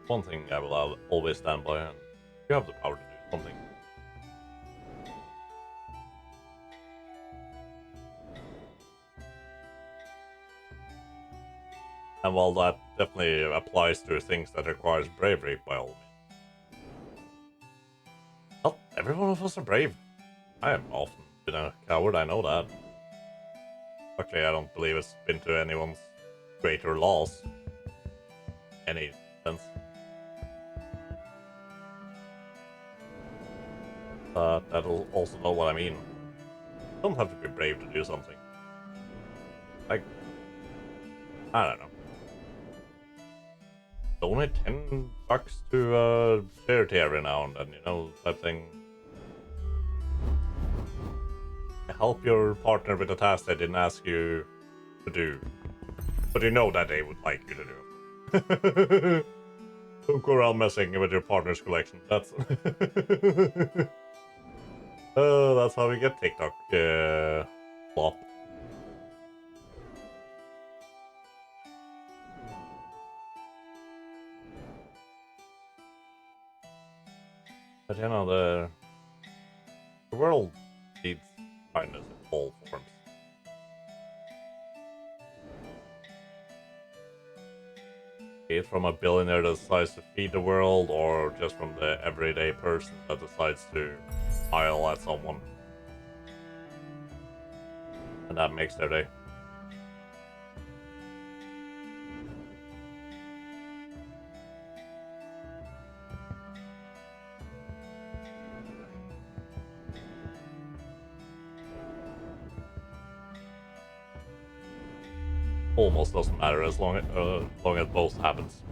Speaker 1: One thing I will always stand by, and you have the power to do something. And while that definitely applies to things that requires bravery, by all means. Not every one of us are brave. I have often been a coward, I know that. Luckily, I don't believe it's been to anyone's greater loss. Any sense. That'll also know what I mean. You don't have to be brave to do something. Like, I don't know. Donate $10 to charity every now and then, you know, type thing. Help your partner with a task they didn't ask you to do, but you know that they would like you to do. Don't go around messing with your partner's collection. That's that's how we get TikTok flop. But you know, the world needs kindness in all forms. Be it from a billionaire that decides to feed the world, or just from the everyday person that decides to smile at someone. And that makes their day. Almost doesn't matter as long as both happens.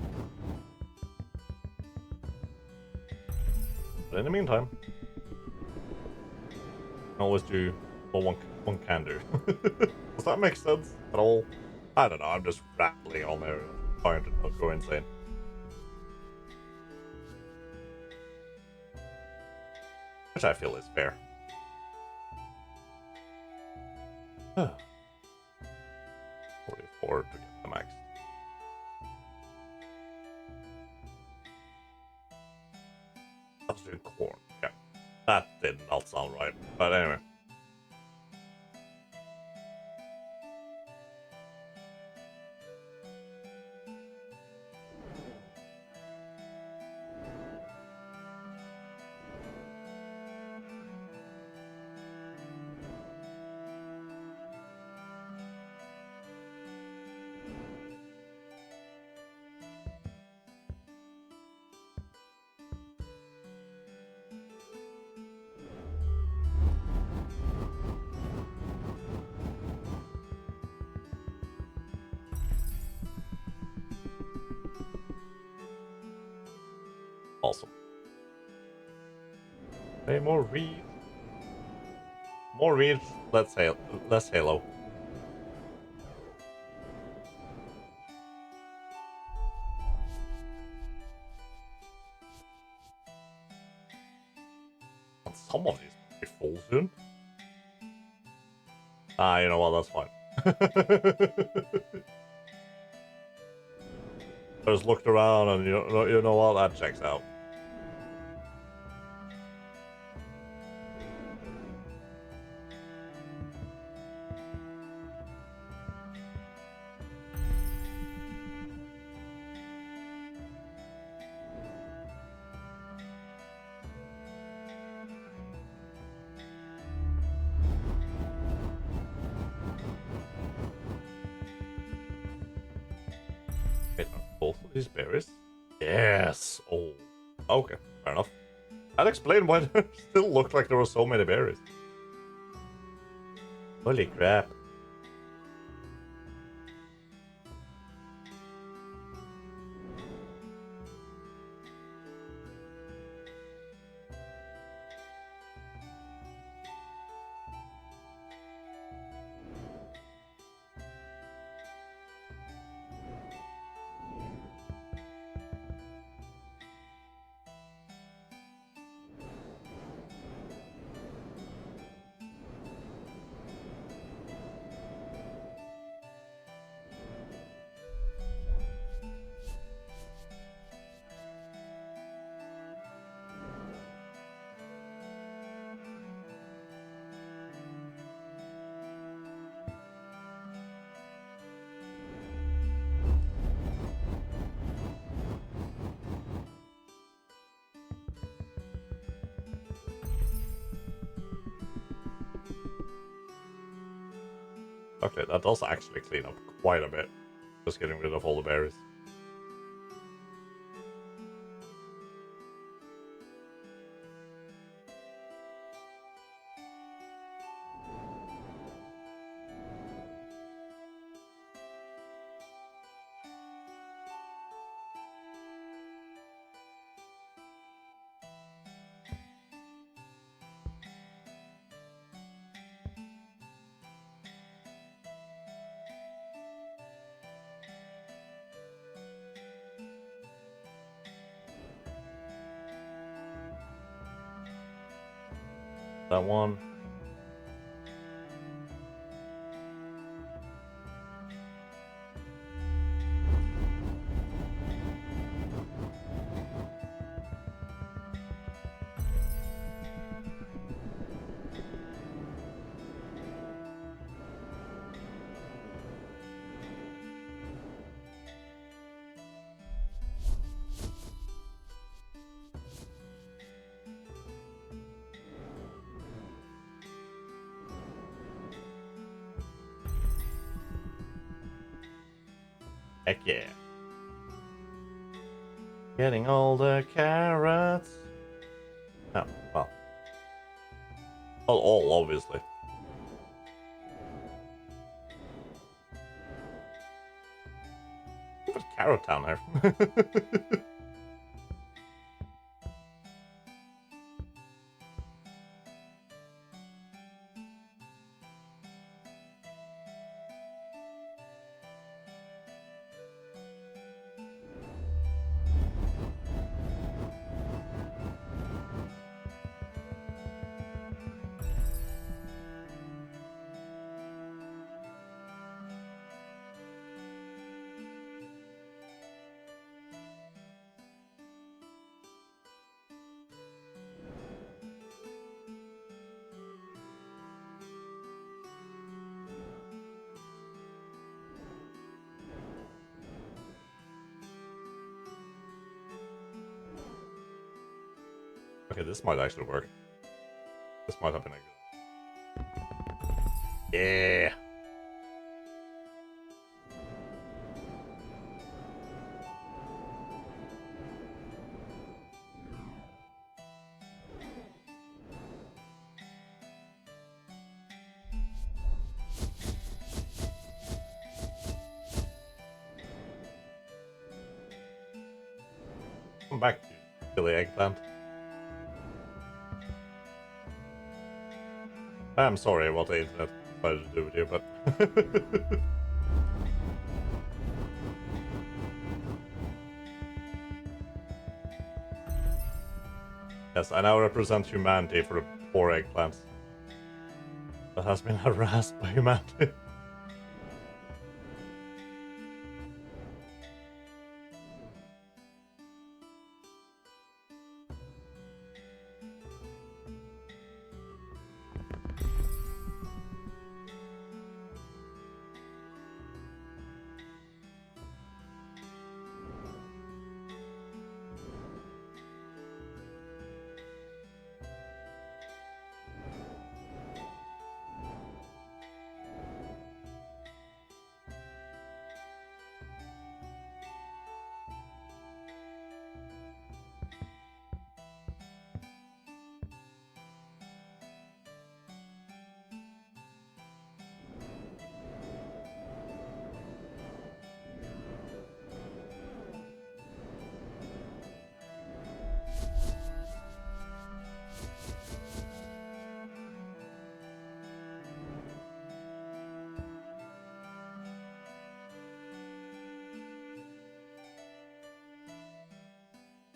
Speaker 1: But in the meantime, you can always do what one can do. Does that make sense at all? I don't know, I'm just rattling on there, trying to not go insane. Which I feel is fair. 44 to get the max. Let's do corn. Yeah, that did not sound right. But anyway. Awesome. Hey, more read. More read, less Halo. Some of these might be full soon. Ah, you know what, that's fine. I just looked around and you know what, that checks out. these berries? Yes. Oh. Okay, fair enough. I'd explain why there still looked like there were so many berries. Holy crap. Okay, that does actually clean up quite a bit. Just getting rid of all the berries. That one. Heck yeah. Getting all the carrots. Oh, well. Well, all, obviously. What's Carrot Town here? Okay, this might actually work. This might have been a good. Yeah. Come back, you silly eggplant. I'm sorry what the internet decided to do with you, but... Yes, I now represent humanity for the poor eggplants that has been harassed by humanity.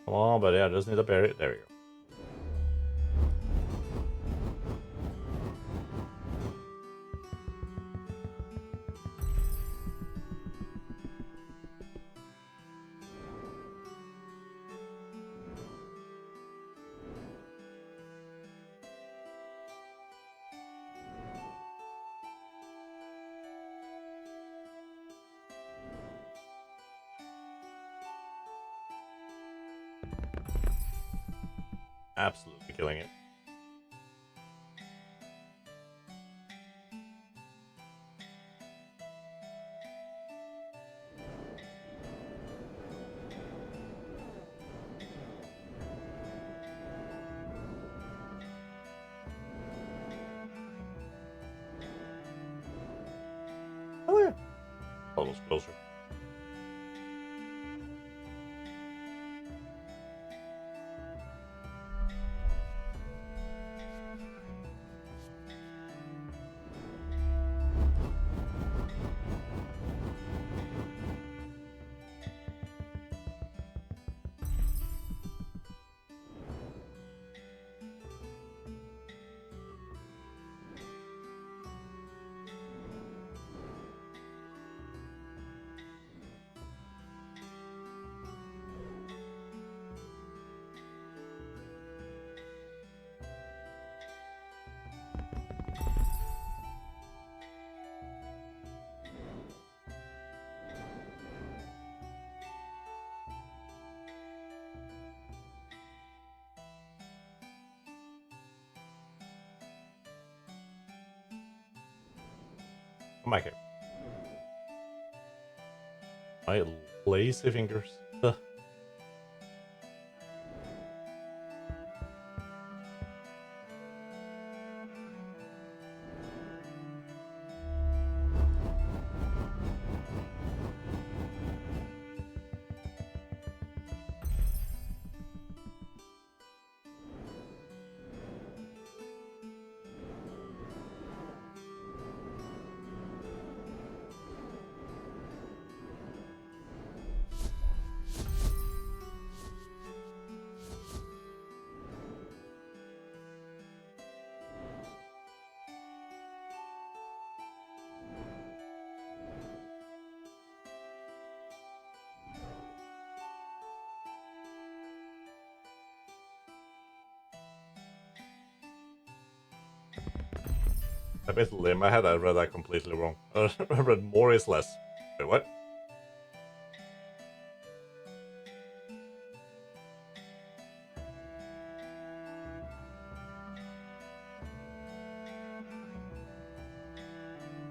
Speaker 1: Come on, buddy. I just need a berry. There we go. Absolutely killing it. Oh yeah. Almost closer. Come back here. My lazy fingers. Ugh. I basically, in my head, I read that completely wrong. I read more is less. Wait, what?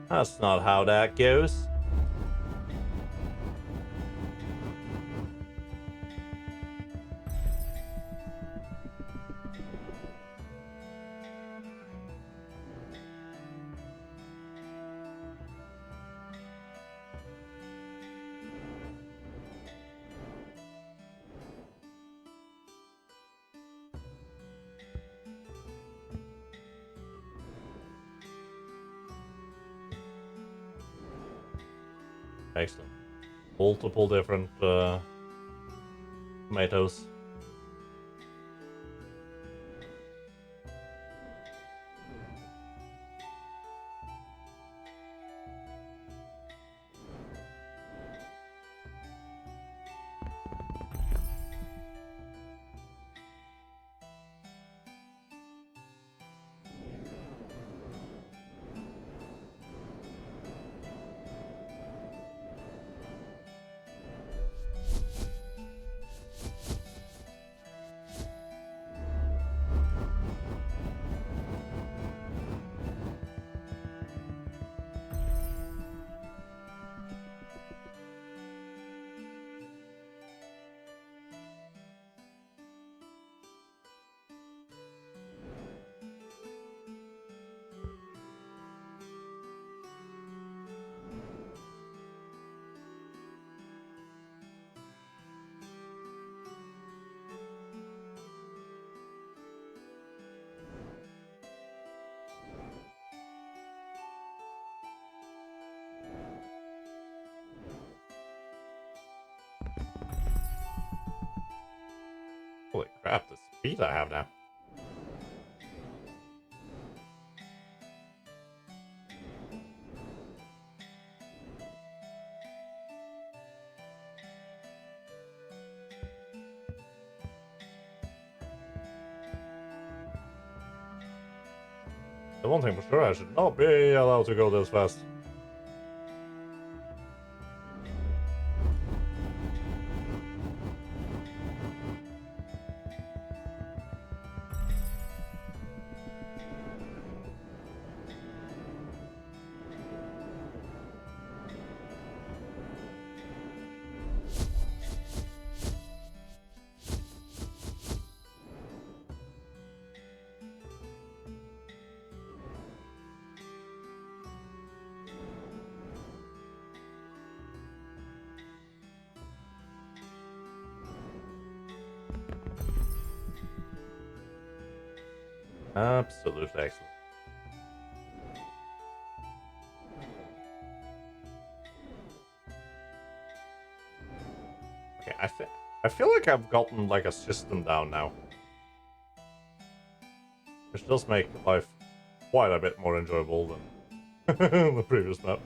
Speaker 1: That's not how that goes. Excellent. Multiple different tomatoes. Holy crap, the speed I have now. The one thing for sure, I should not be allowed to go this fast. Absolutely excellent. Okay, I feel like I've gotten like a system down now, which does make life quite a bit more enjoyable than the previous map.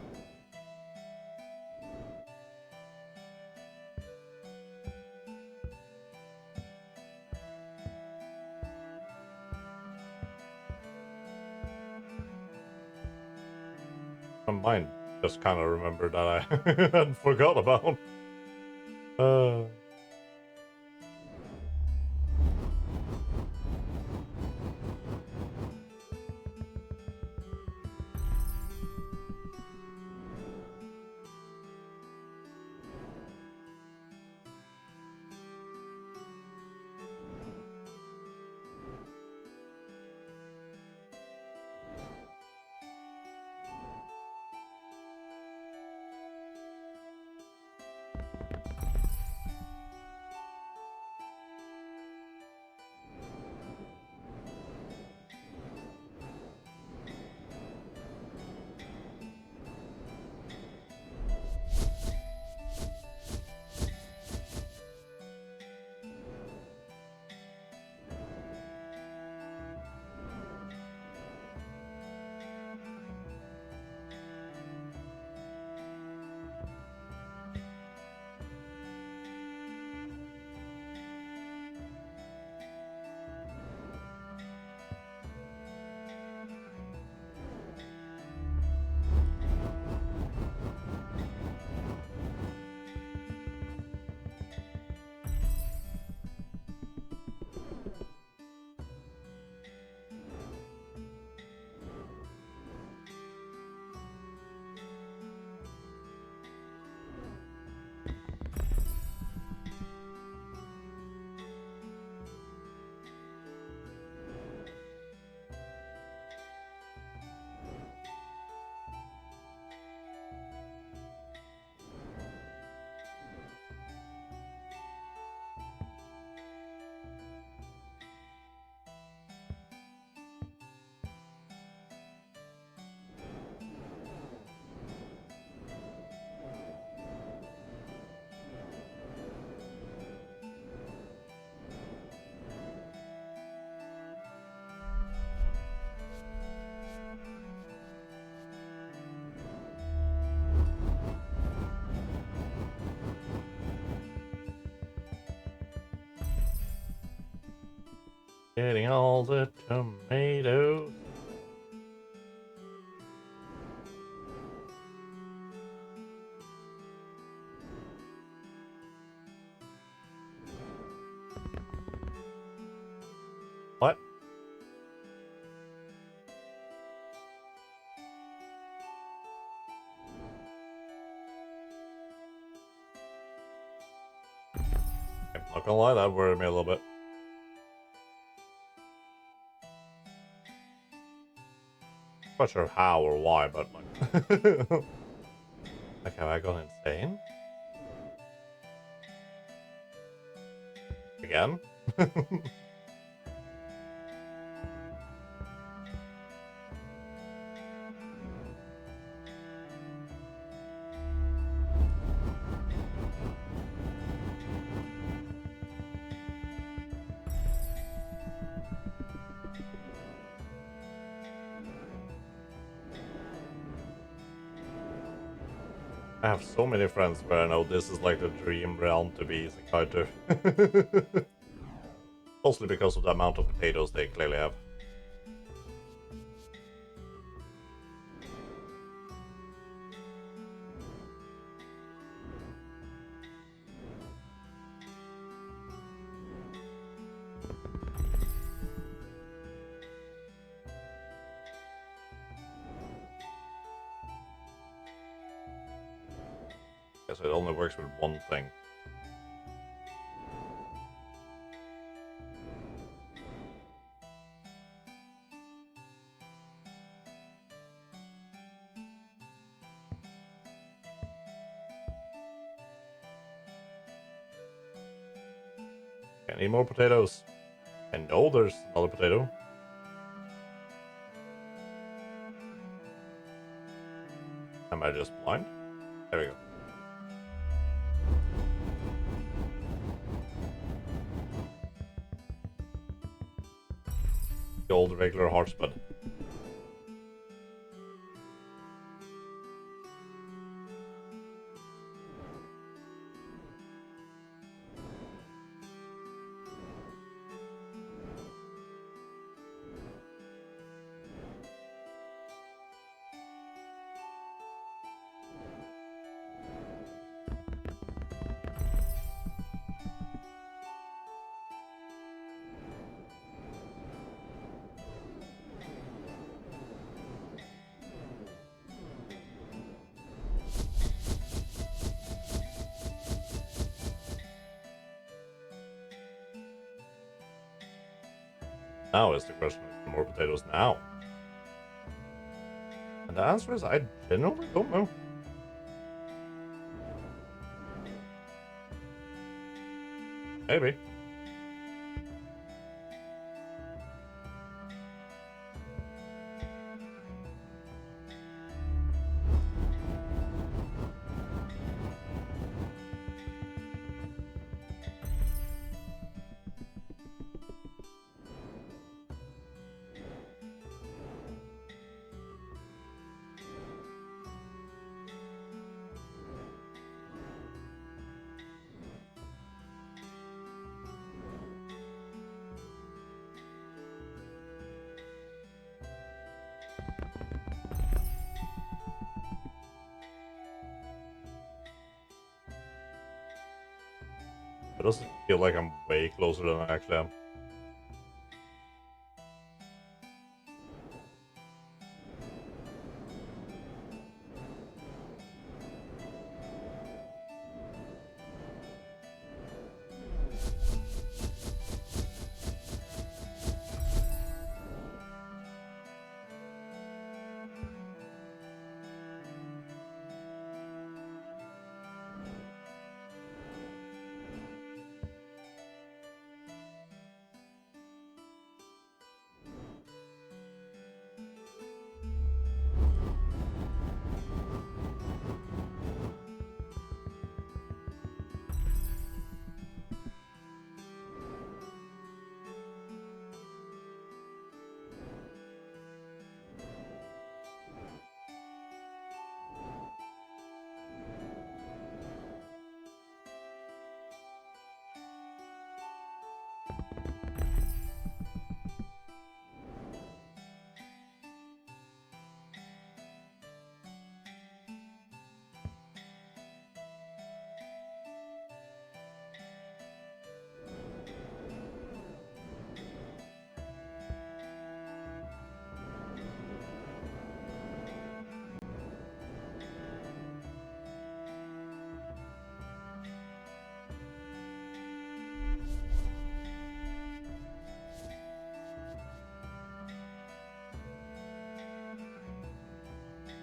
Speaker 1: My mind just kind of remembered that I had forgot about. Getting all the tomatoes. What? I'm not gonna lie, that worried me a little bit. Not sure how or why, but like... like, have I gone insane? Again? I have so many friends where I know this is like the dream realm to be Kaitu. Mostly because of the amount of potatoes they clearly have. Guess it only works with one thing. I need more potatoes. I know there's another potato. Am I just blind? There we go. The old regular heart spud. Now is the question, is more potatoes now? And the answer is I genuinely don't know. Maybe. It doesn't feel like I'm way closer than I actually am.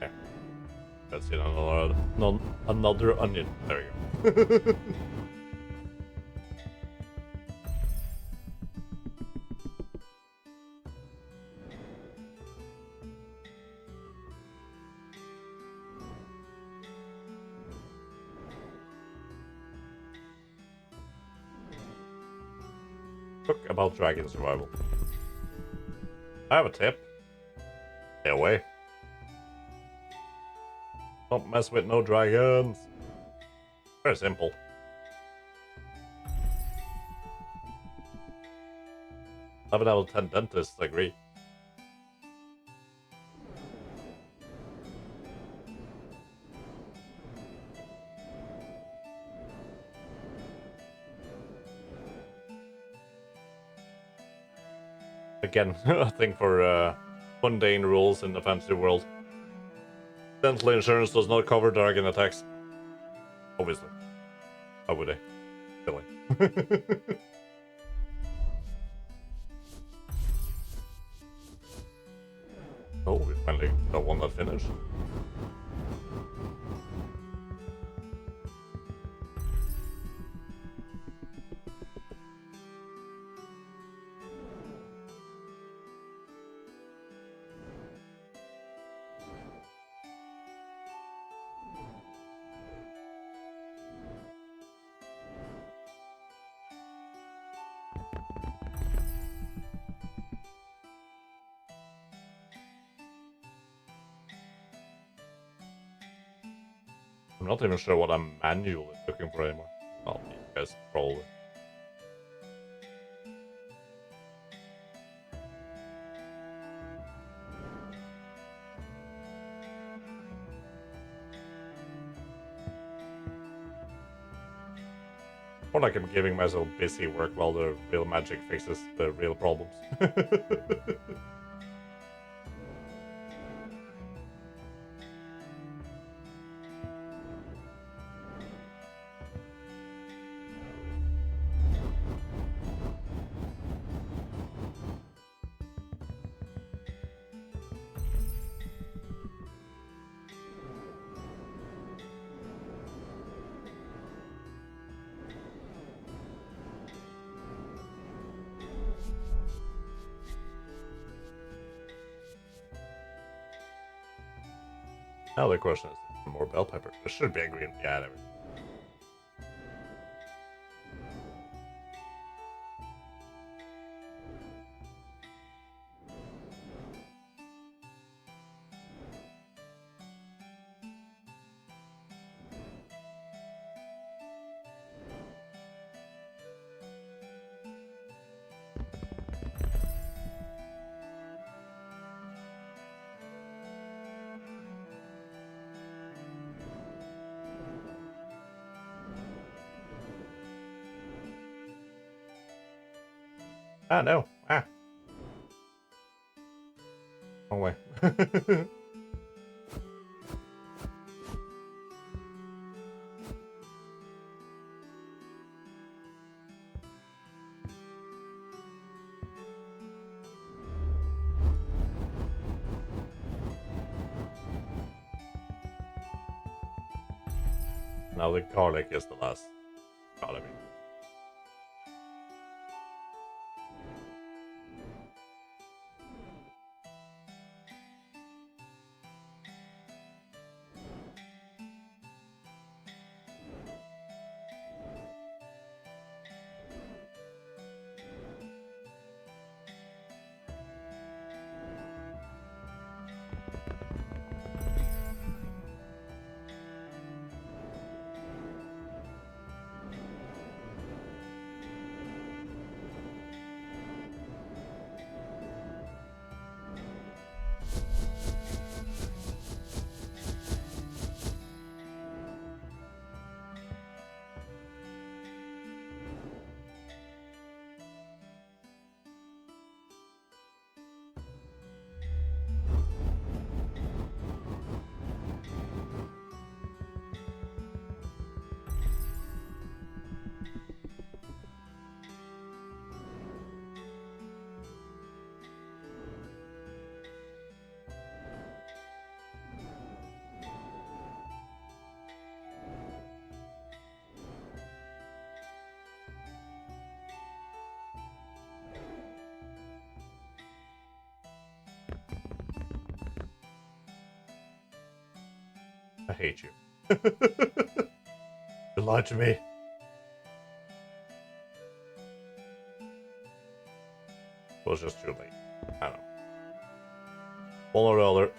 Speaker 1: Okay. That's it, another onion. There we go. Book about dragon survival. I have a tip. Stay away. Don't mess with no dragons. Very simple. Level out of 10 dentists agree. Again, I think for mundane rules in the fantasy world, dental insurance does not cover dragon attacks. Obviously. How would they? Silly. Oh, we finally got one that finished. I'm not even sure what I'm manually looking for anymore. Oh, you guys probably. Or like I'm giving myself busy work while the real magic fixes the real problems. Now the question is, more bell pepper. There should be a green. Yeah, there we go. Ah, no. Ah. Wrong way. Now the garlic is the last. Gotta be. I hate you. You lied to me. It was just too late. I don't know. One or the other.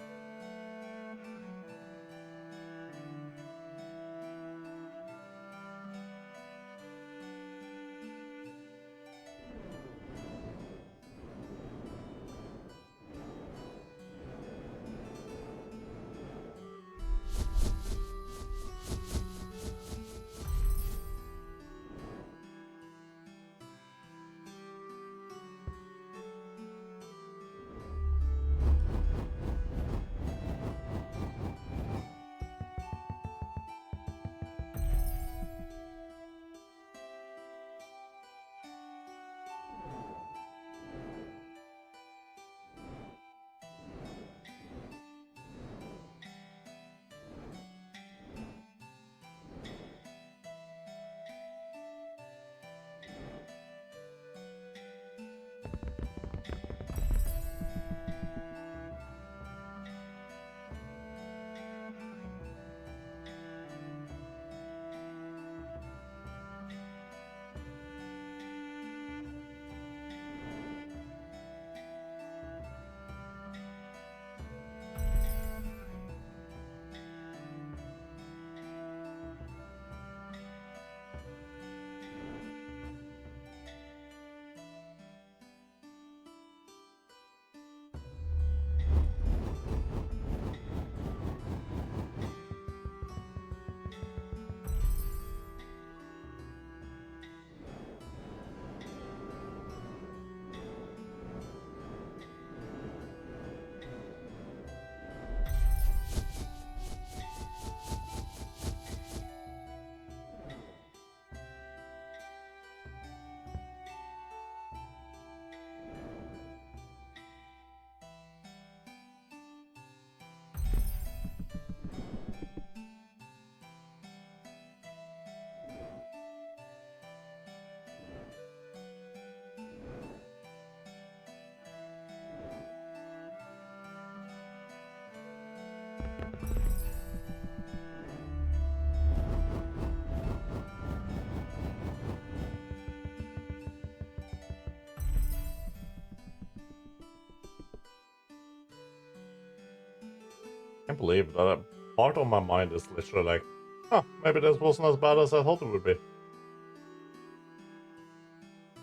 Speaker 1: can't believe that part of my mind is literally like, huh, maybe this wasn't as bad as I thought it would be.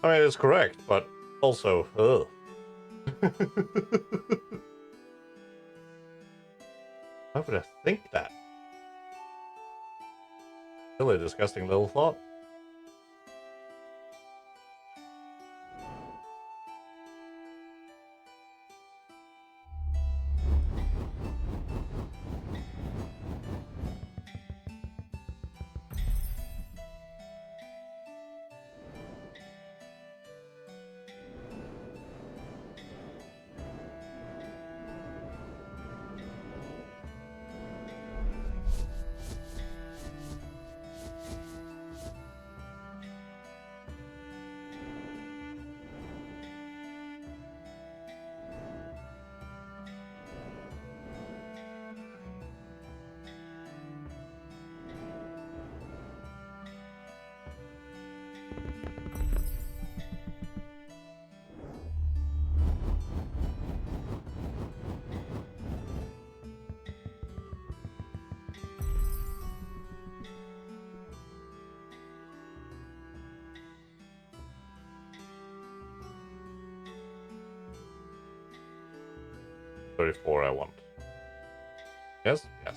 Speaker 1: I mean, it's correct, but also, ugh. Why would I think that? Really disgusting little thought. $34 I want. Yes? Yes.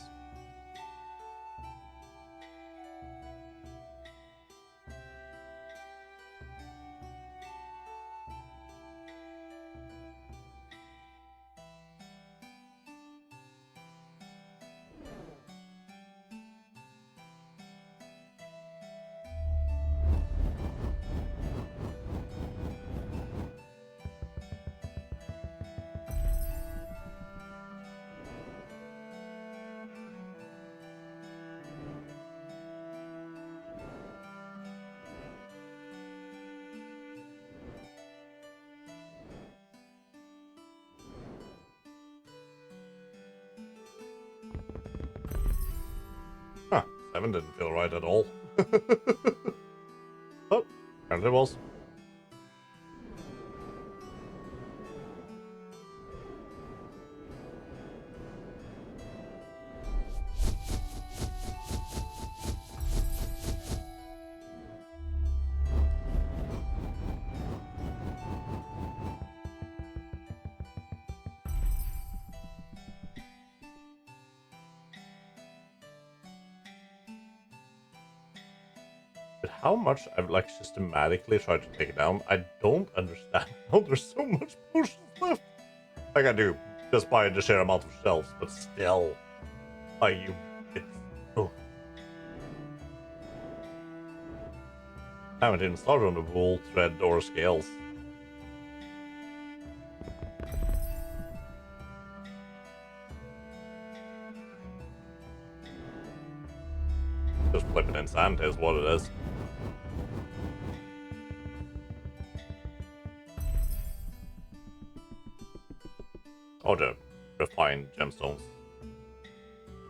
Speaker 1: Huh, 7 didn't feel right at all. But apparently it was. But how much I've like systematically tried to take it down, I don't understand how there's so much potions left. Like I do, just by the sheer amount of shelves, but still. Like you, it's... Oh. I haven't even started on the wool, thread, or scales. Just flipping Enchanted is what it is. Or the refined gemstones.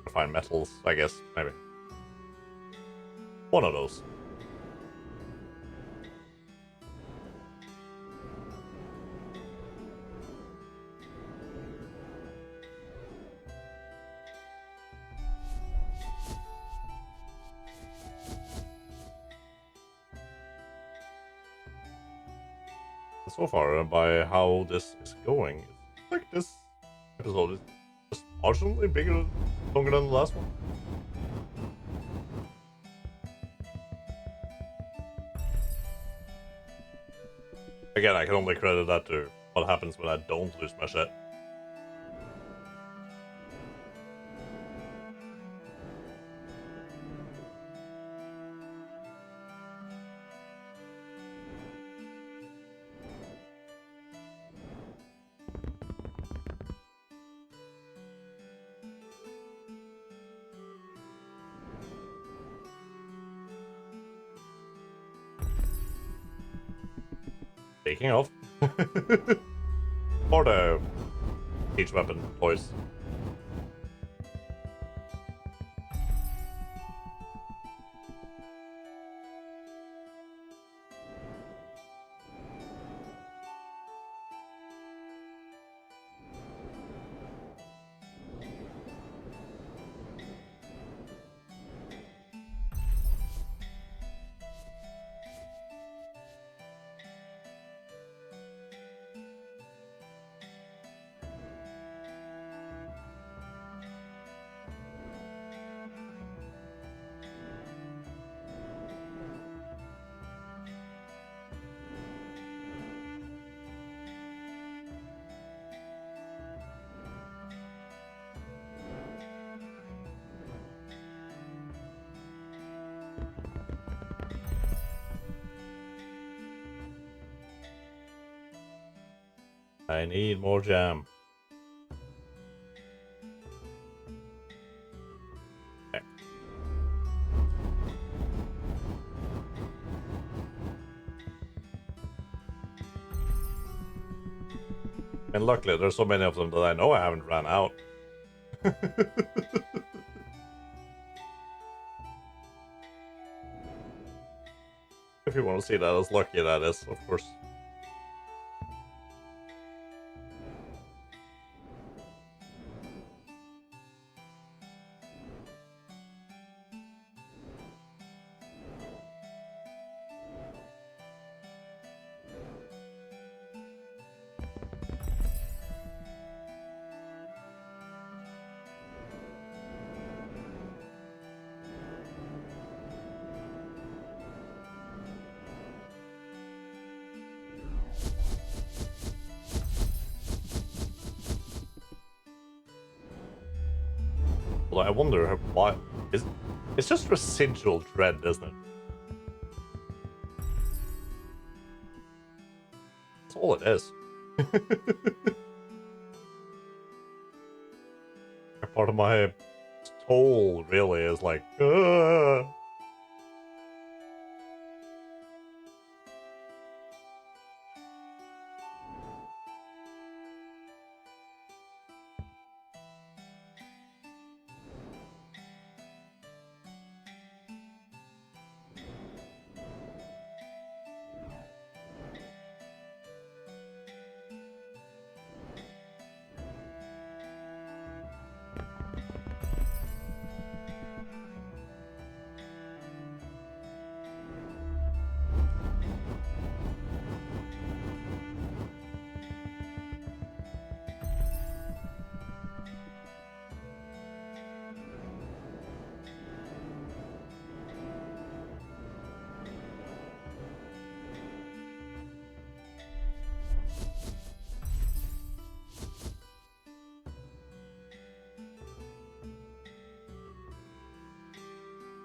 Speaker 1: Refined metals, I guess, maybe. One of those. So far, by how this is going, it's like this episode is just marginally bigger, longer than the last one. Again, I can only credit that to what happens when I don't lose my shit. Speaking of, or the each weapon toys. I need more jam. Okay. And luckily, there's so many of them that I know I haven't ran out. If you want to see that as lucky, that is, of course. Well, I wonder why. It's just residual dread, isn't it? That's all it is. Part of my soul really is like,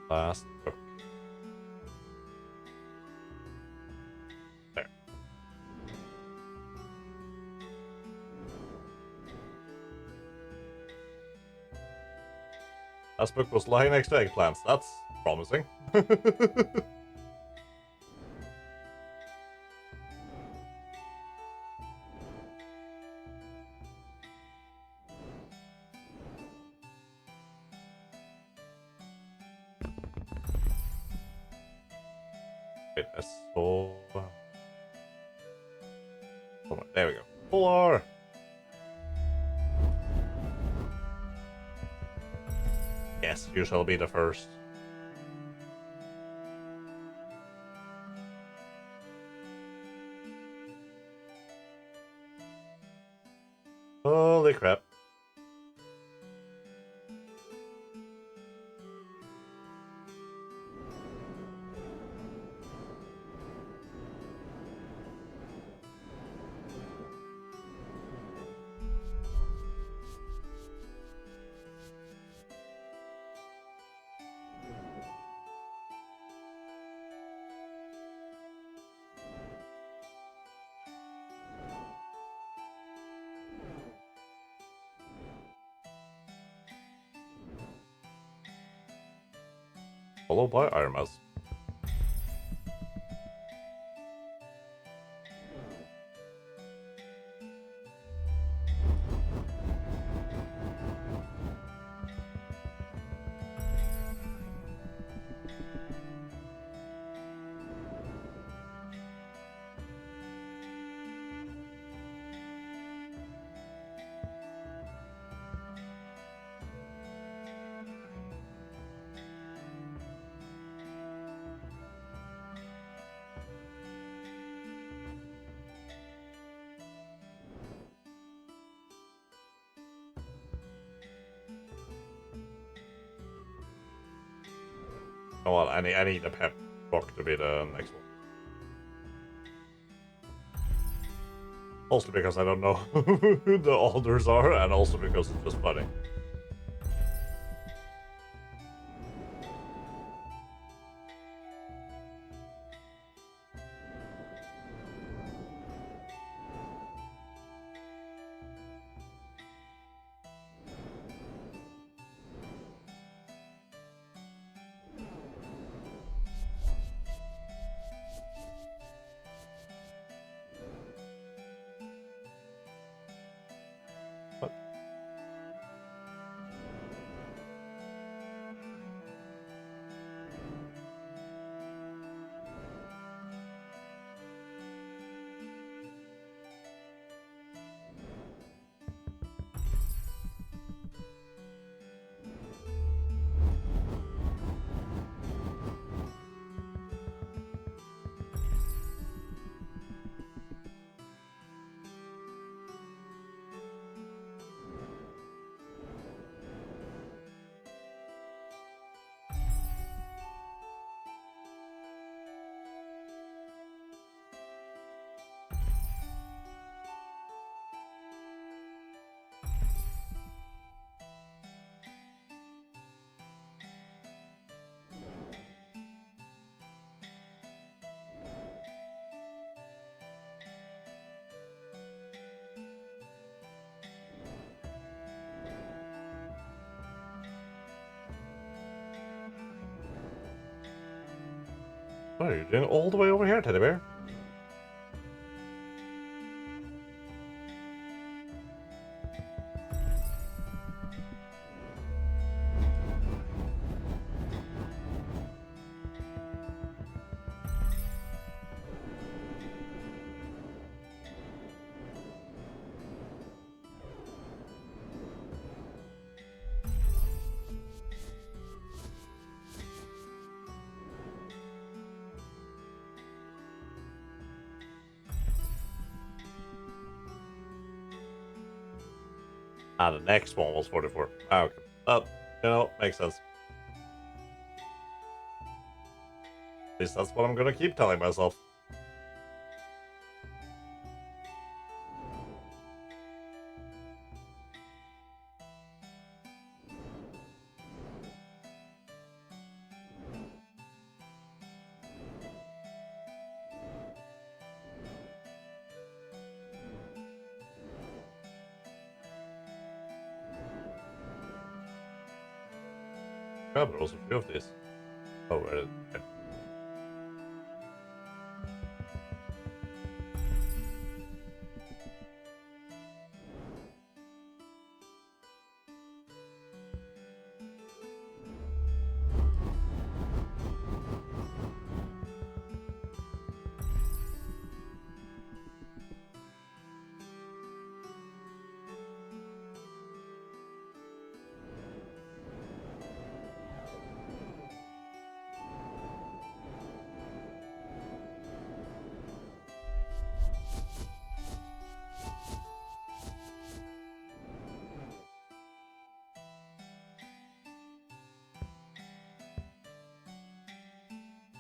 Speaker 1: last book. There. Last book was lying next to eggplants. That's promising. Wait, I saw... There we go. Polar! Yes, you shall be the first. Holy crap. Followed by Irmas. Oh well, I need a pep book to be the next one. Mostly because I don't know who the alders are, and also because it's just funny. What are you doing all the way over here, Teddy Bear? Ah, the next one was 44. Ah, okay. Well, you know, makes sense. At least that's what I'm gonna keep telling myself. Yeah, but also a few of these. Oh, where is it?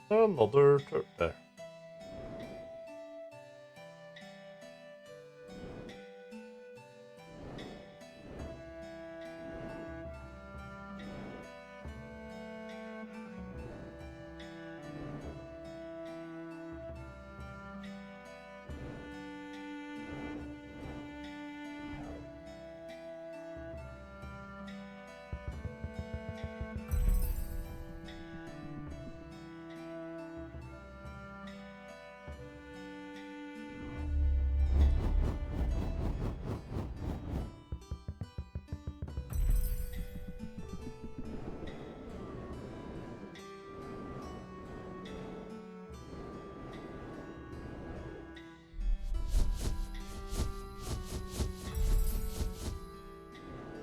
Speaker 1: Another there.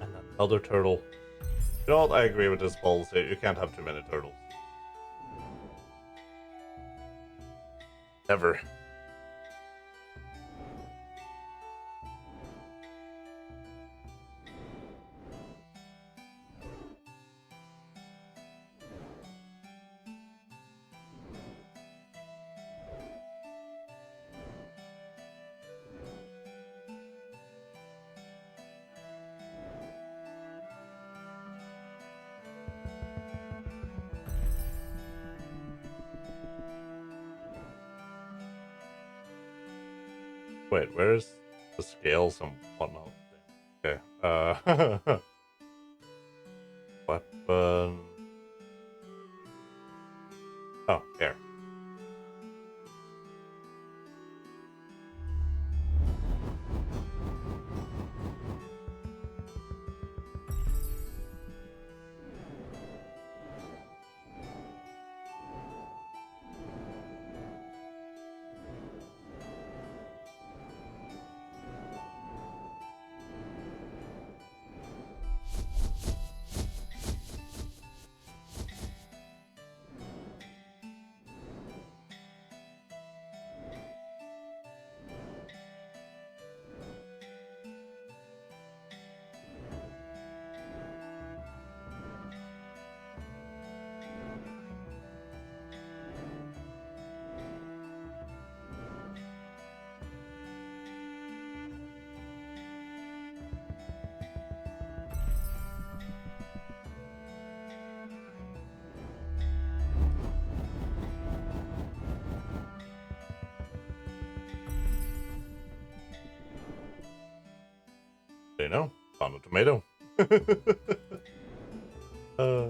Speaker 1: And another turtle. You know what? I agree with this policy. You can't have too many turtles. Ever. Wait, where's the scales and whatnot? Okay. Weapon. Oh, here. You know, found a tomato. uh,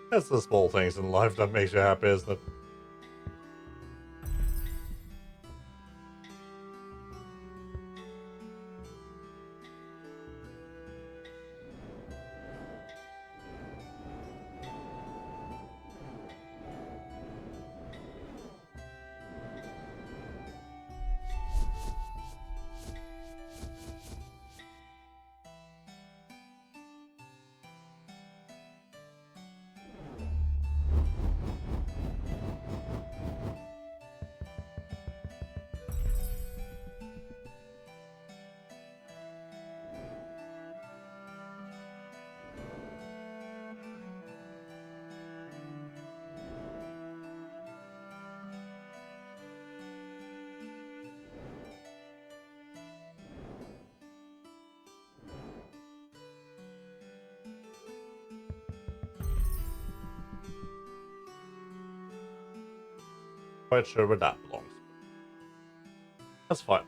Speaker 1: That's the small things in life that makes you happy, isn't it? Quite sure where that belongs. That's fine.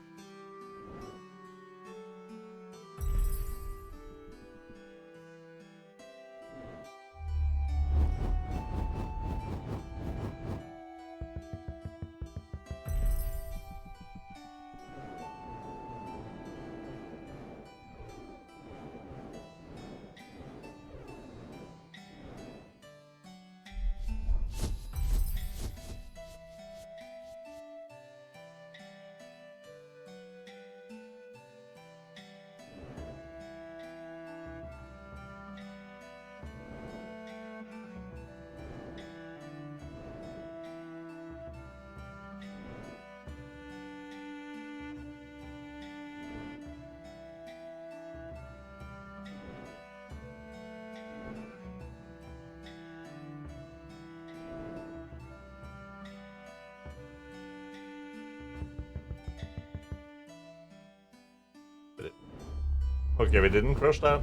Speaker 1: Okay, we didn't crush that.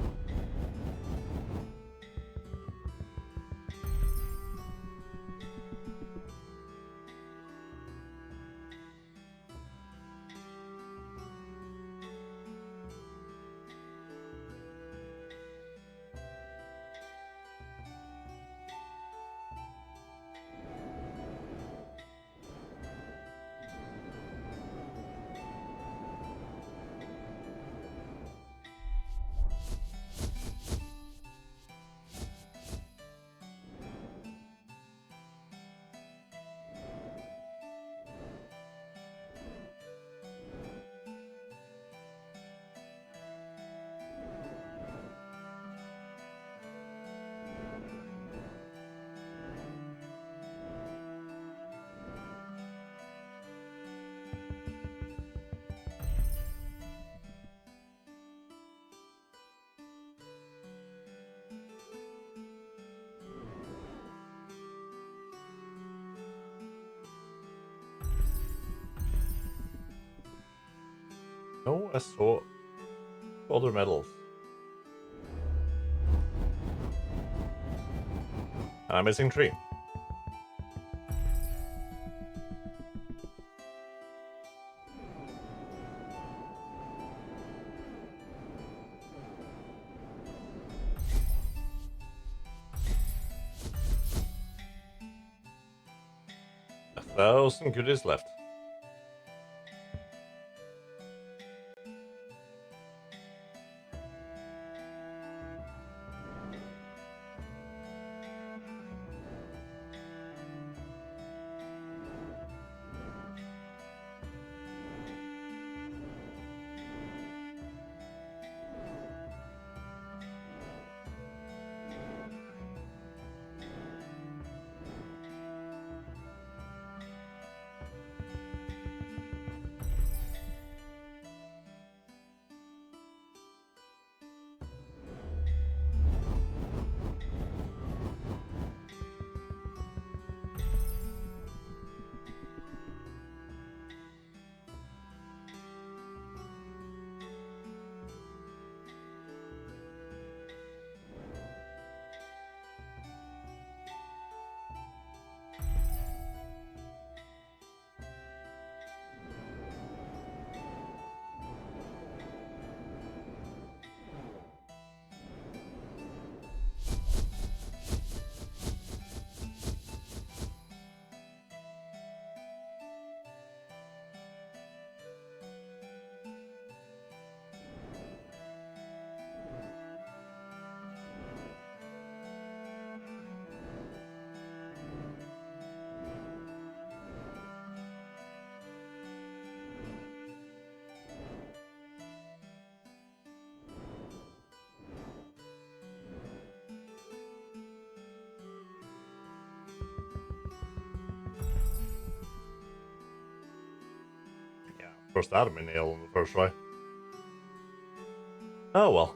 Speaker 1: No, I saw other medals. And I'm missing 3. Some goodies left. of course that'd be nailed on the first try. Oh well.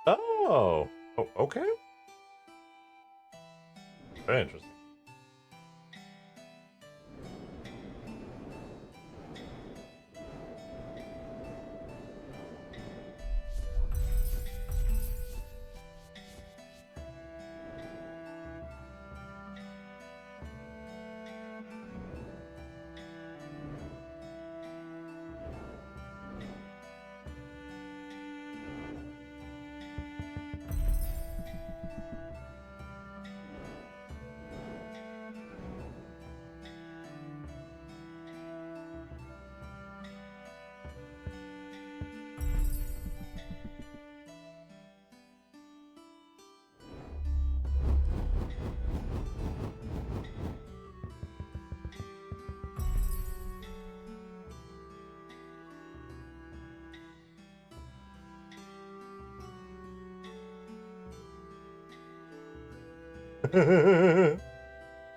Speaker 1: Oh, okay. Very interesting.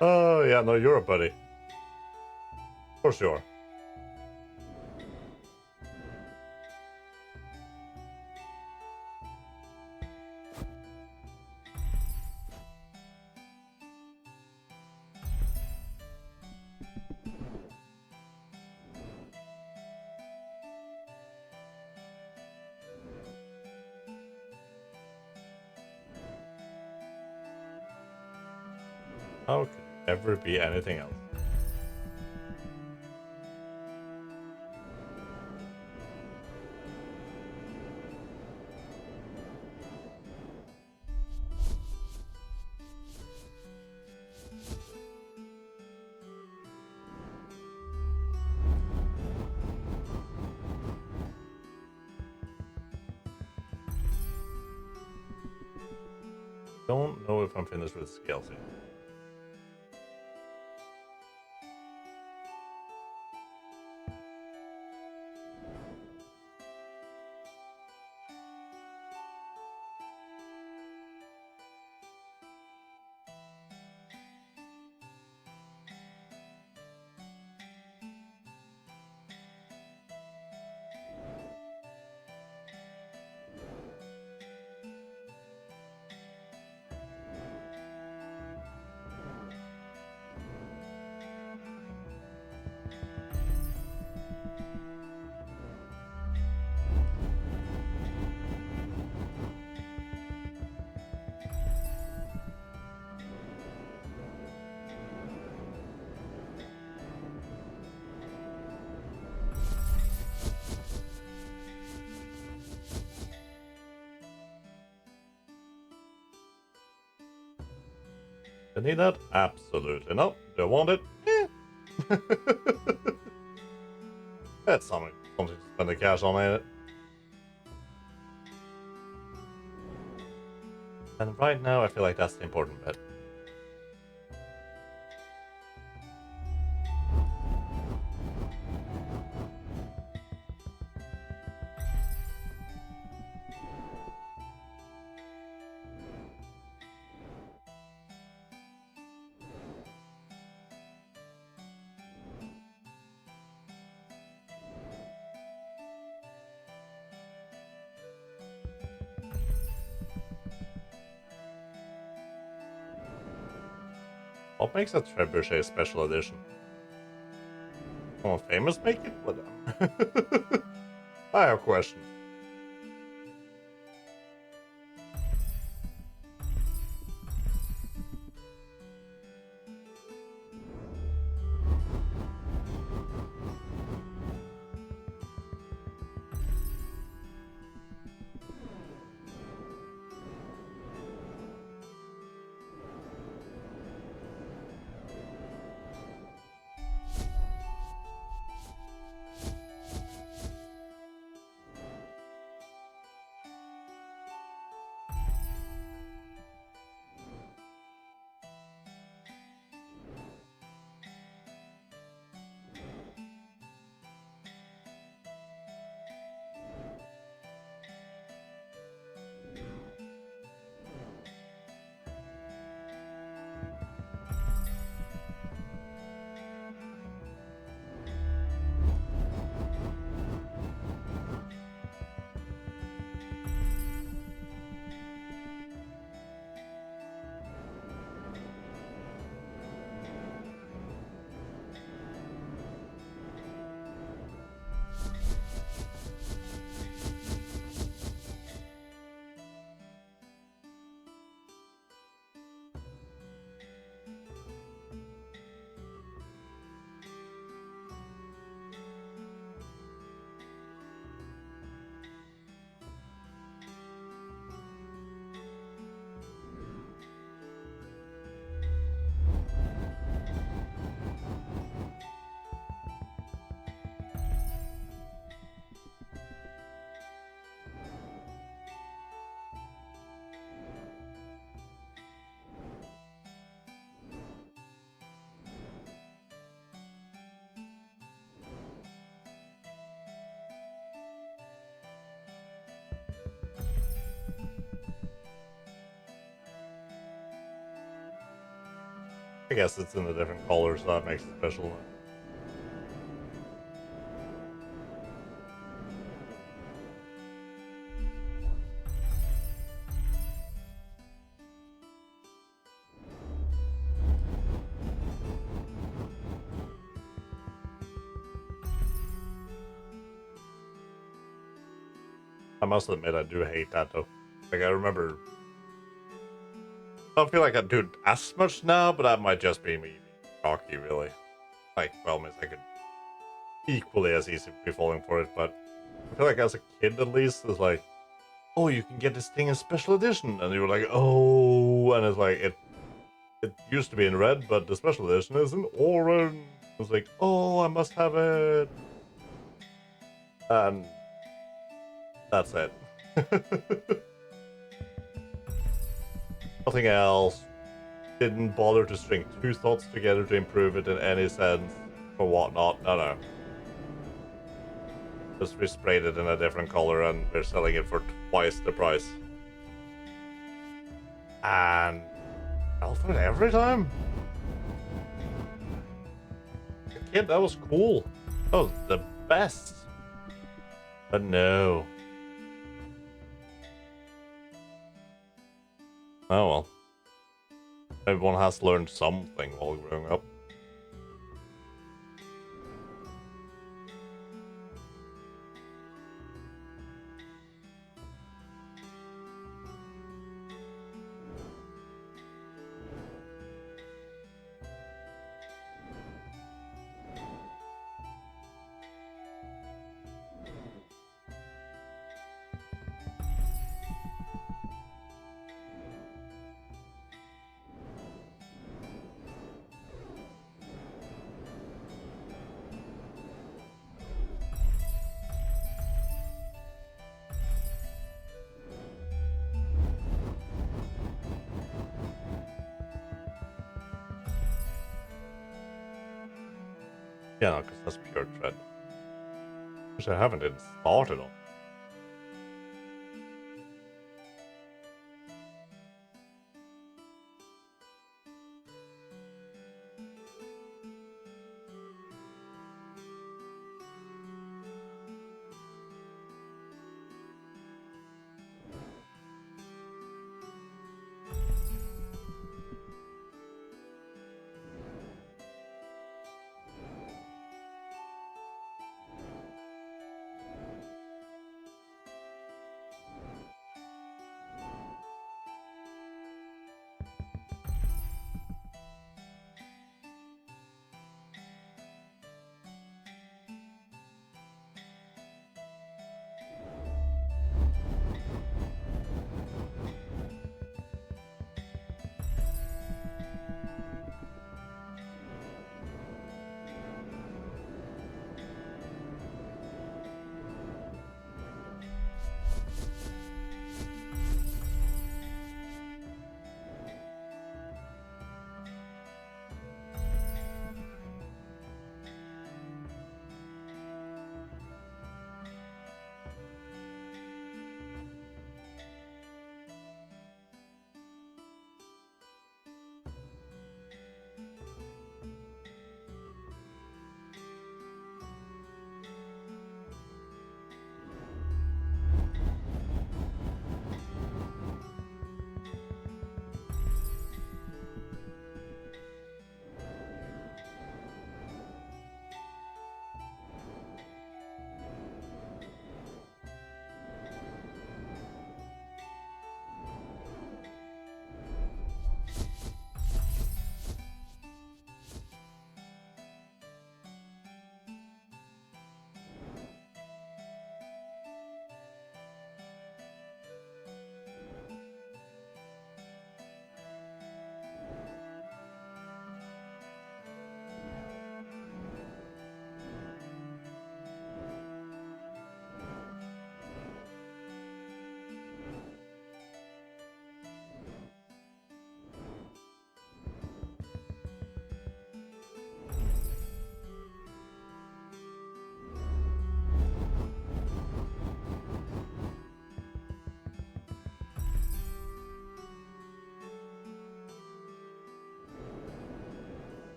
Speaker 1: Oh, yeah, no, you're a buddy. Of course you are. How could you ever be anything else? Don't know if I'm finished with scales yet. Do I need that? Absolutely not. Do I want it? Eh. That's something to spend the cash on, ain't it? And right now, I feel like that's the important bit. What makes a trebuchet special edition? Someone famous make it? What? I have questions. I guess it's in a different color, so that makes it special. I must admit, I do hate that though. Like, I remember. I don't feel like I do it as much now, but that might just be me being cocky, really. Like, well, means I could equally as easy be falling for it, but I feel like as a kid at least, it's like, oh, you can get this thing in special edition, and you were like, oh, and it's like, it used to be in red, but the special edition is in orange. It's like, oh, I must have it. And that's it. Nothing else. Didn't bother to string two thoughts together to improve it in any sense or whatnot. No. Just resprayed it in a different color and we're selling it for twice the price. And fell for it every time. Kid, that was cool. That was the best. But no. Oh well. Everyone has learned something while growing up. Yeah, no, because that's pure tread. Which I haven't even started on.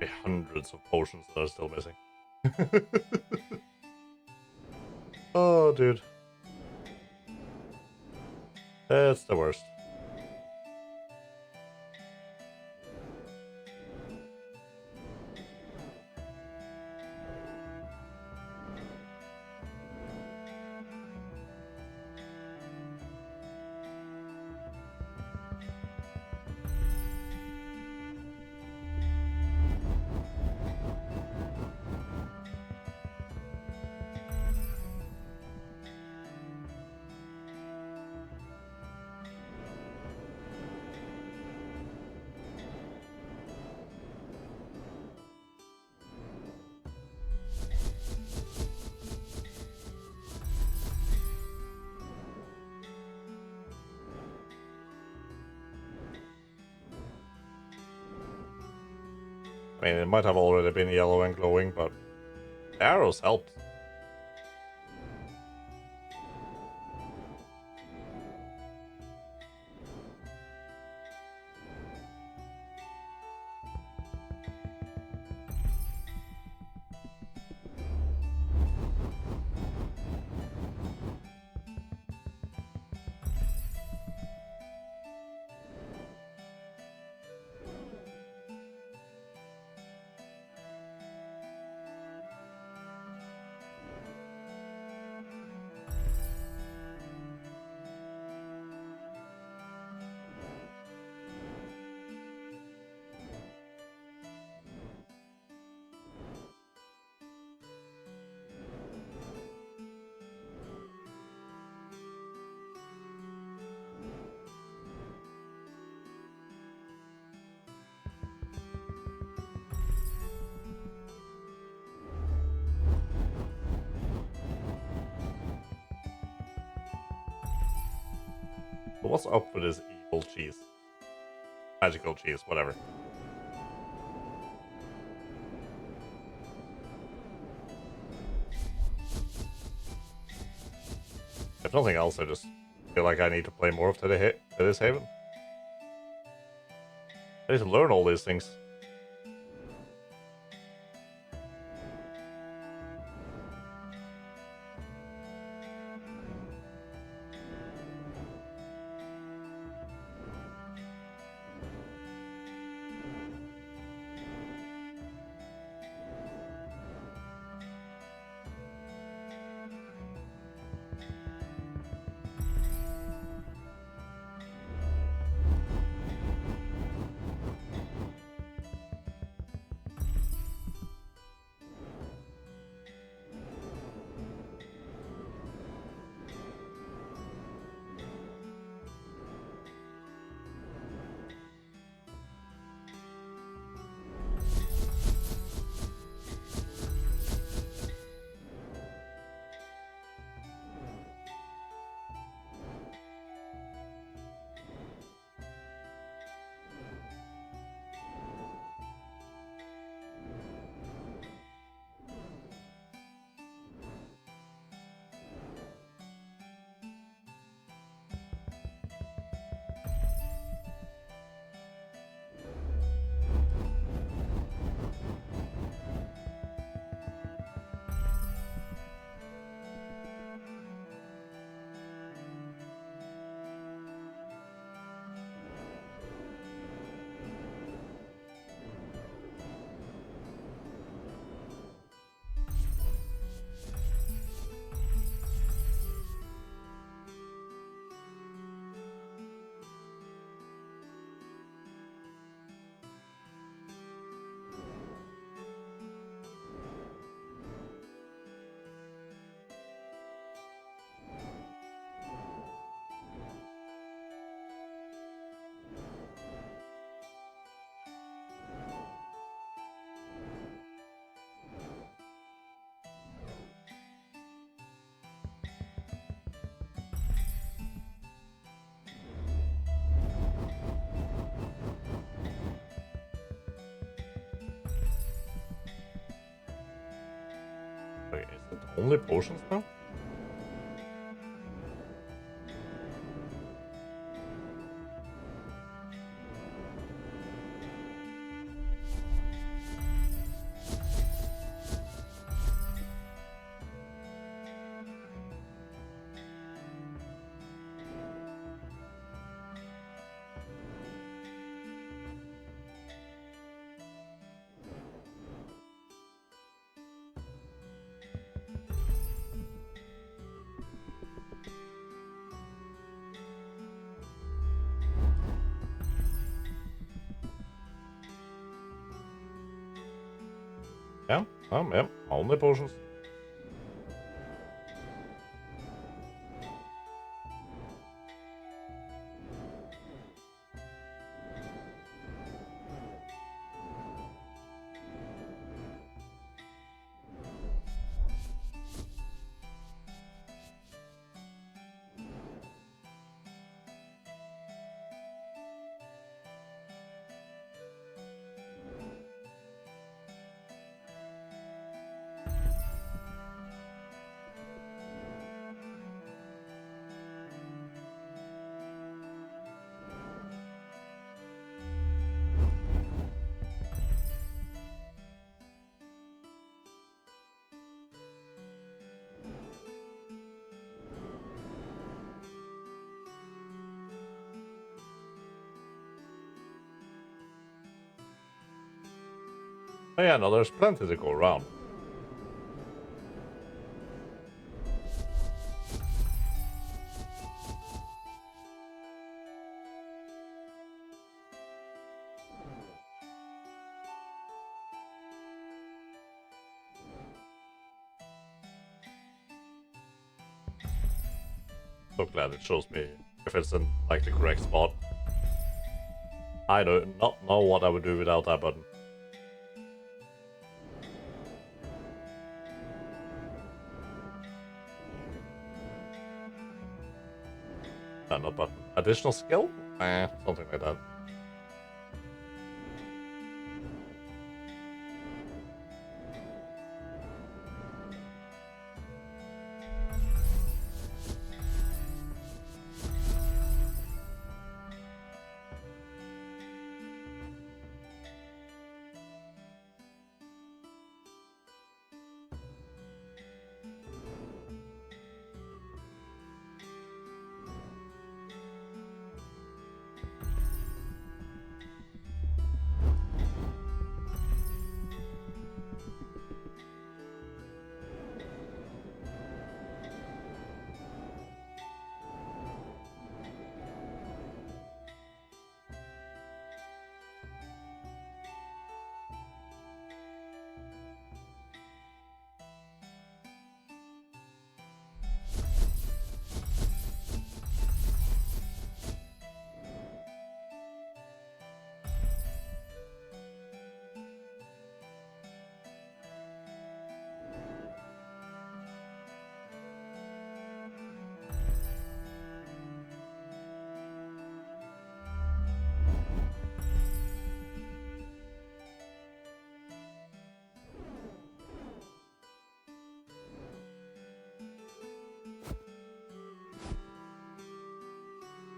Speaker 1: be hundreds of potions that are still missing. Oh, dude. That's the worst. I mean, it might have already been yellow and glowing, but the arrows helped. But what's up with this evil cheese? Magical cheese, whatever. If nothing else, I just feel like I need to play more of Today's Haven. I need to learn all these things. Wait, is it only potions now? Yeah, yeah, only potions. Oh yeah, no, there's plenty to go around. So glad it shows me if it's in like the correct spot. I do not know what I would do without that button. Not button. Additional skill? Something like that.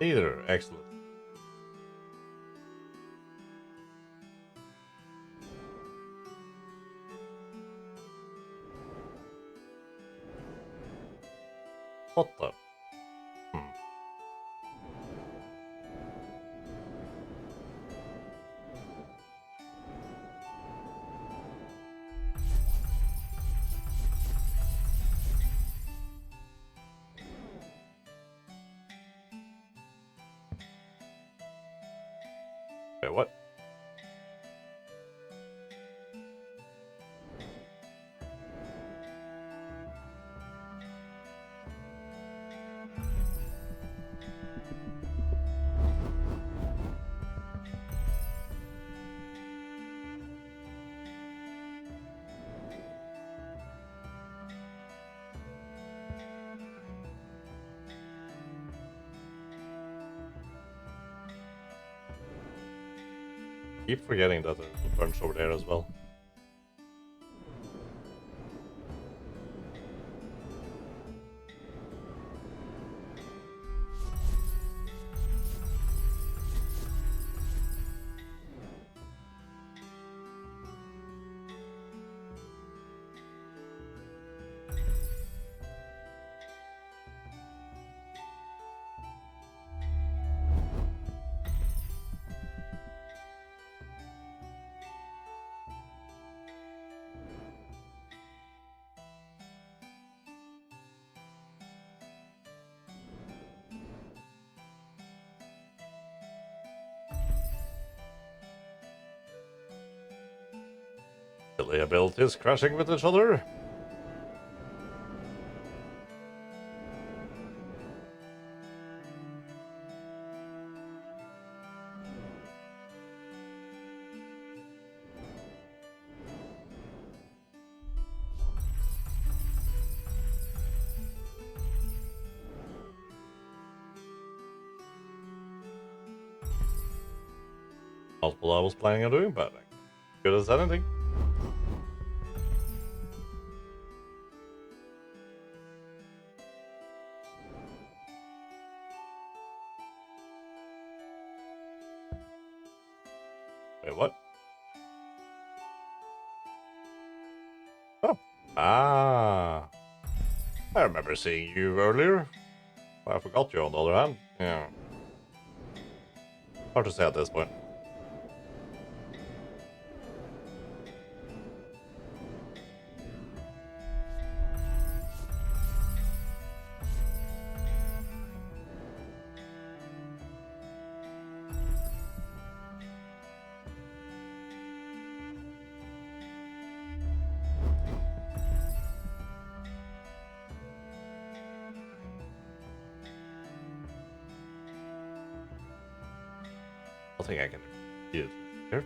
Speaker 1: Either, excellent. What the? Wait, what? Keep forgetting that there's a bunch over there as well. Silly abilities crashing with each other. Multiple I was planning on doing, but good as anything. Wait, what? Oh. Ah. I remember seeing you earlier. I forgot you on the other hand. Yeah. Hard to say at this point. I think I can do it here.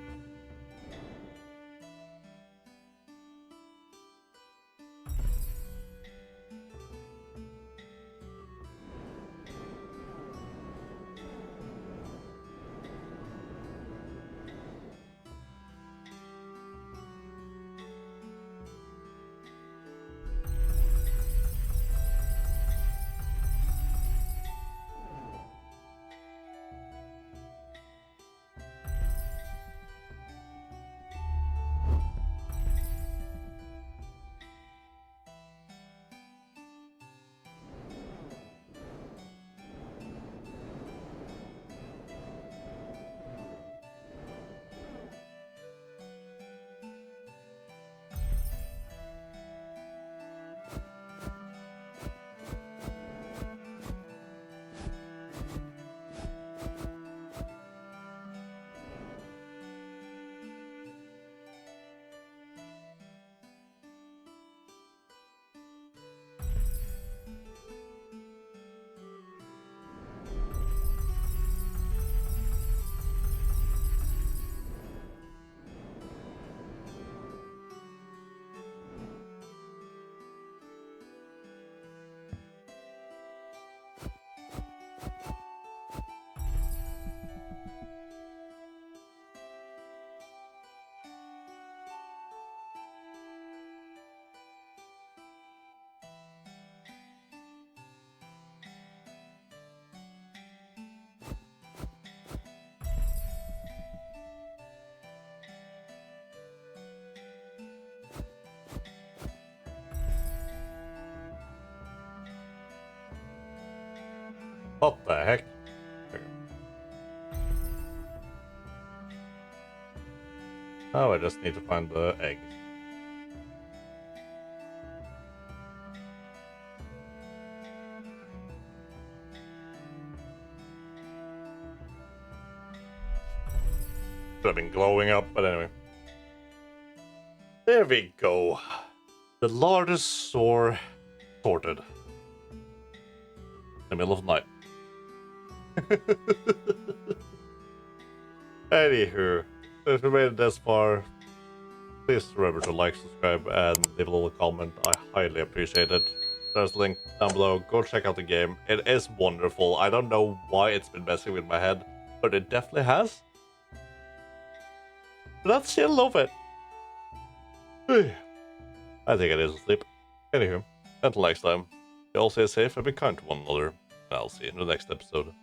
Speaker 1: What the heck? Oh, I just need to find the egg. Should have been glowing up, but anyway. There we go. The largest sore sorted. In the middle of the night. Anywho, if you made it this far, please remember to like, subscribe, and leave a little comment. I highly appreciate it. There's a link down below. Go check out the game. It is wonderful. I don't know why it's been messing with my head, but it definitely has. But I still love it. I think I need to sleep. Anywho, until next time, you all stay safe and be kind to one another. And I'll see you in the next episode.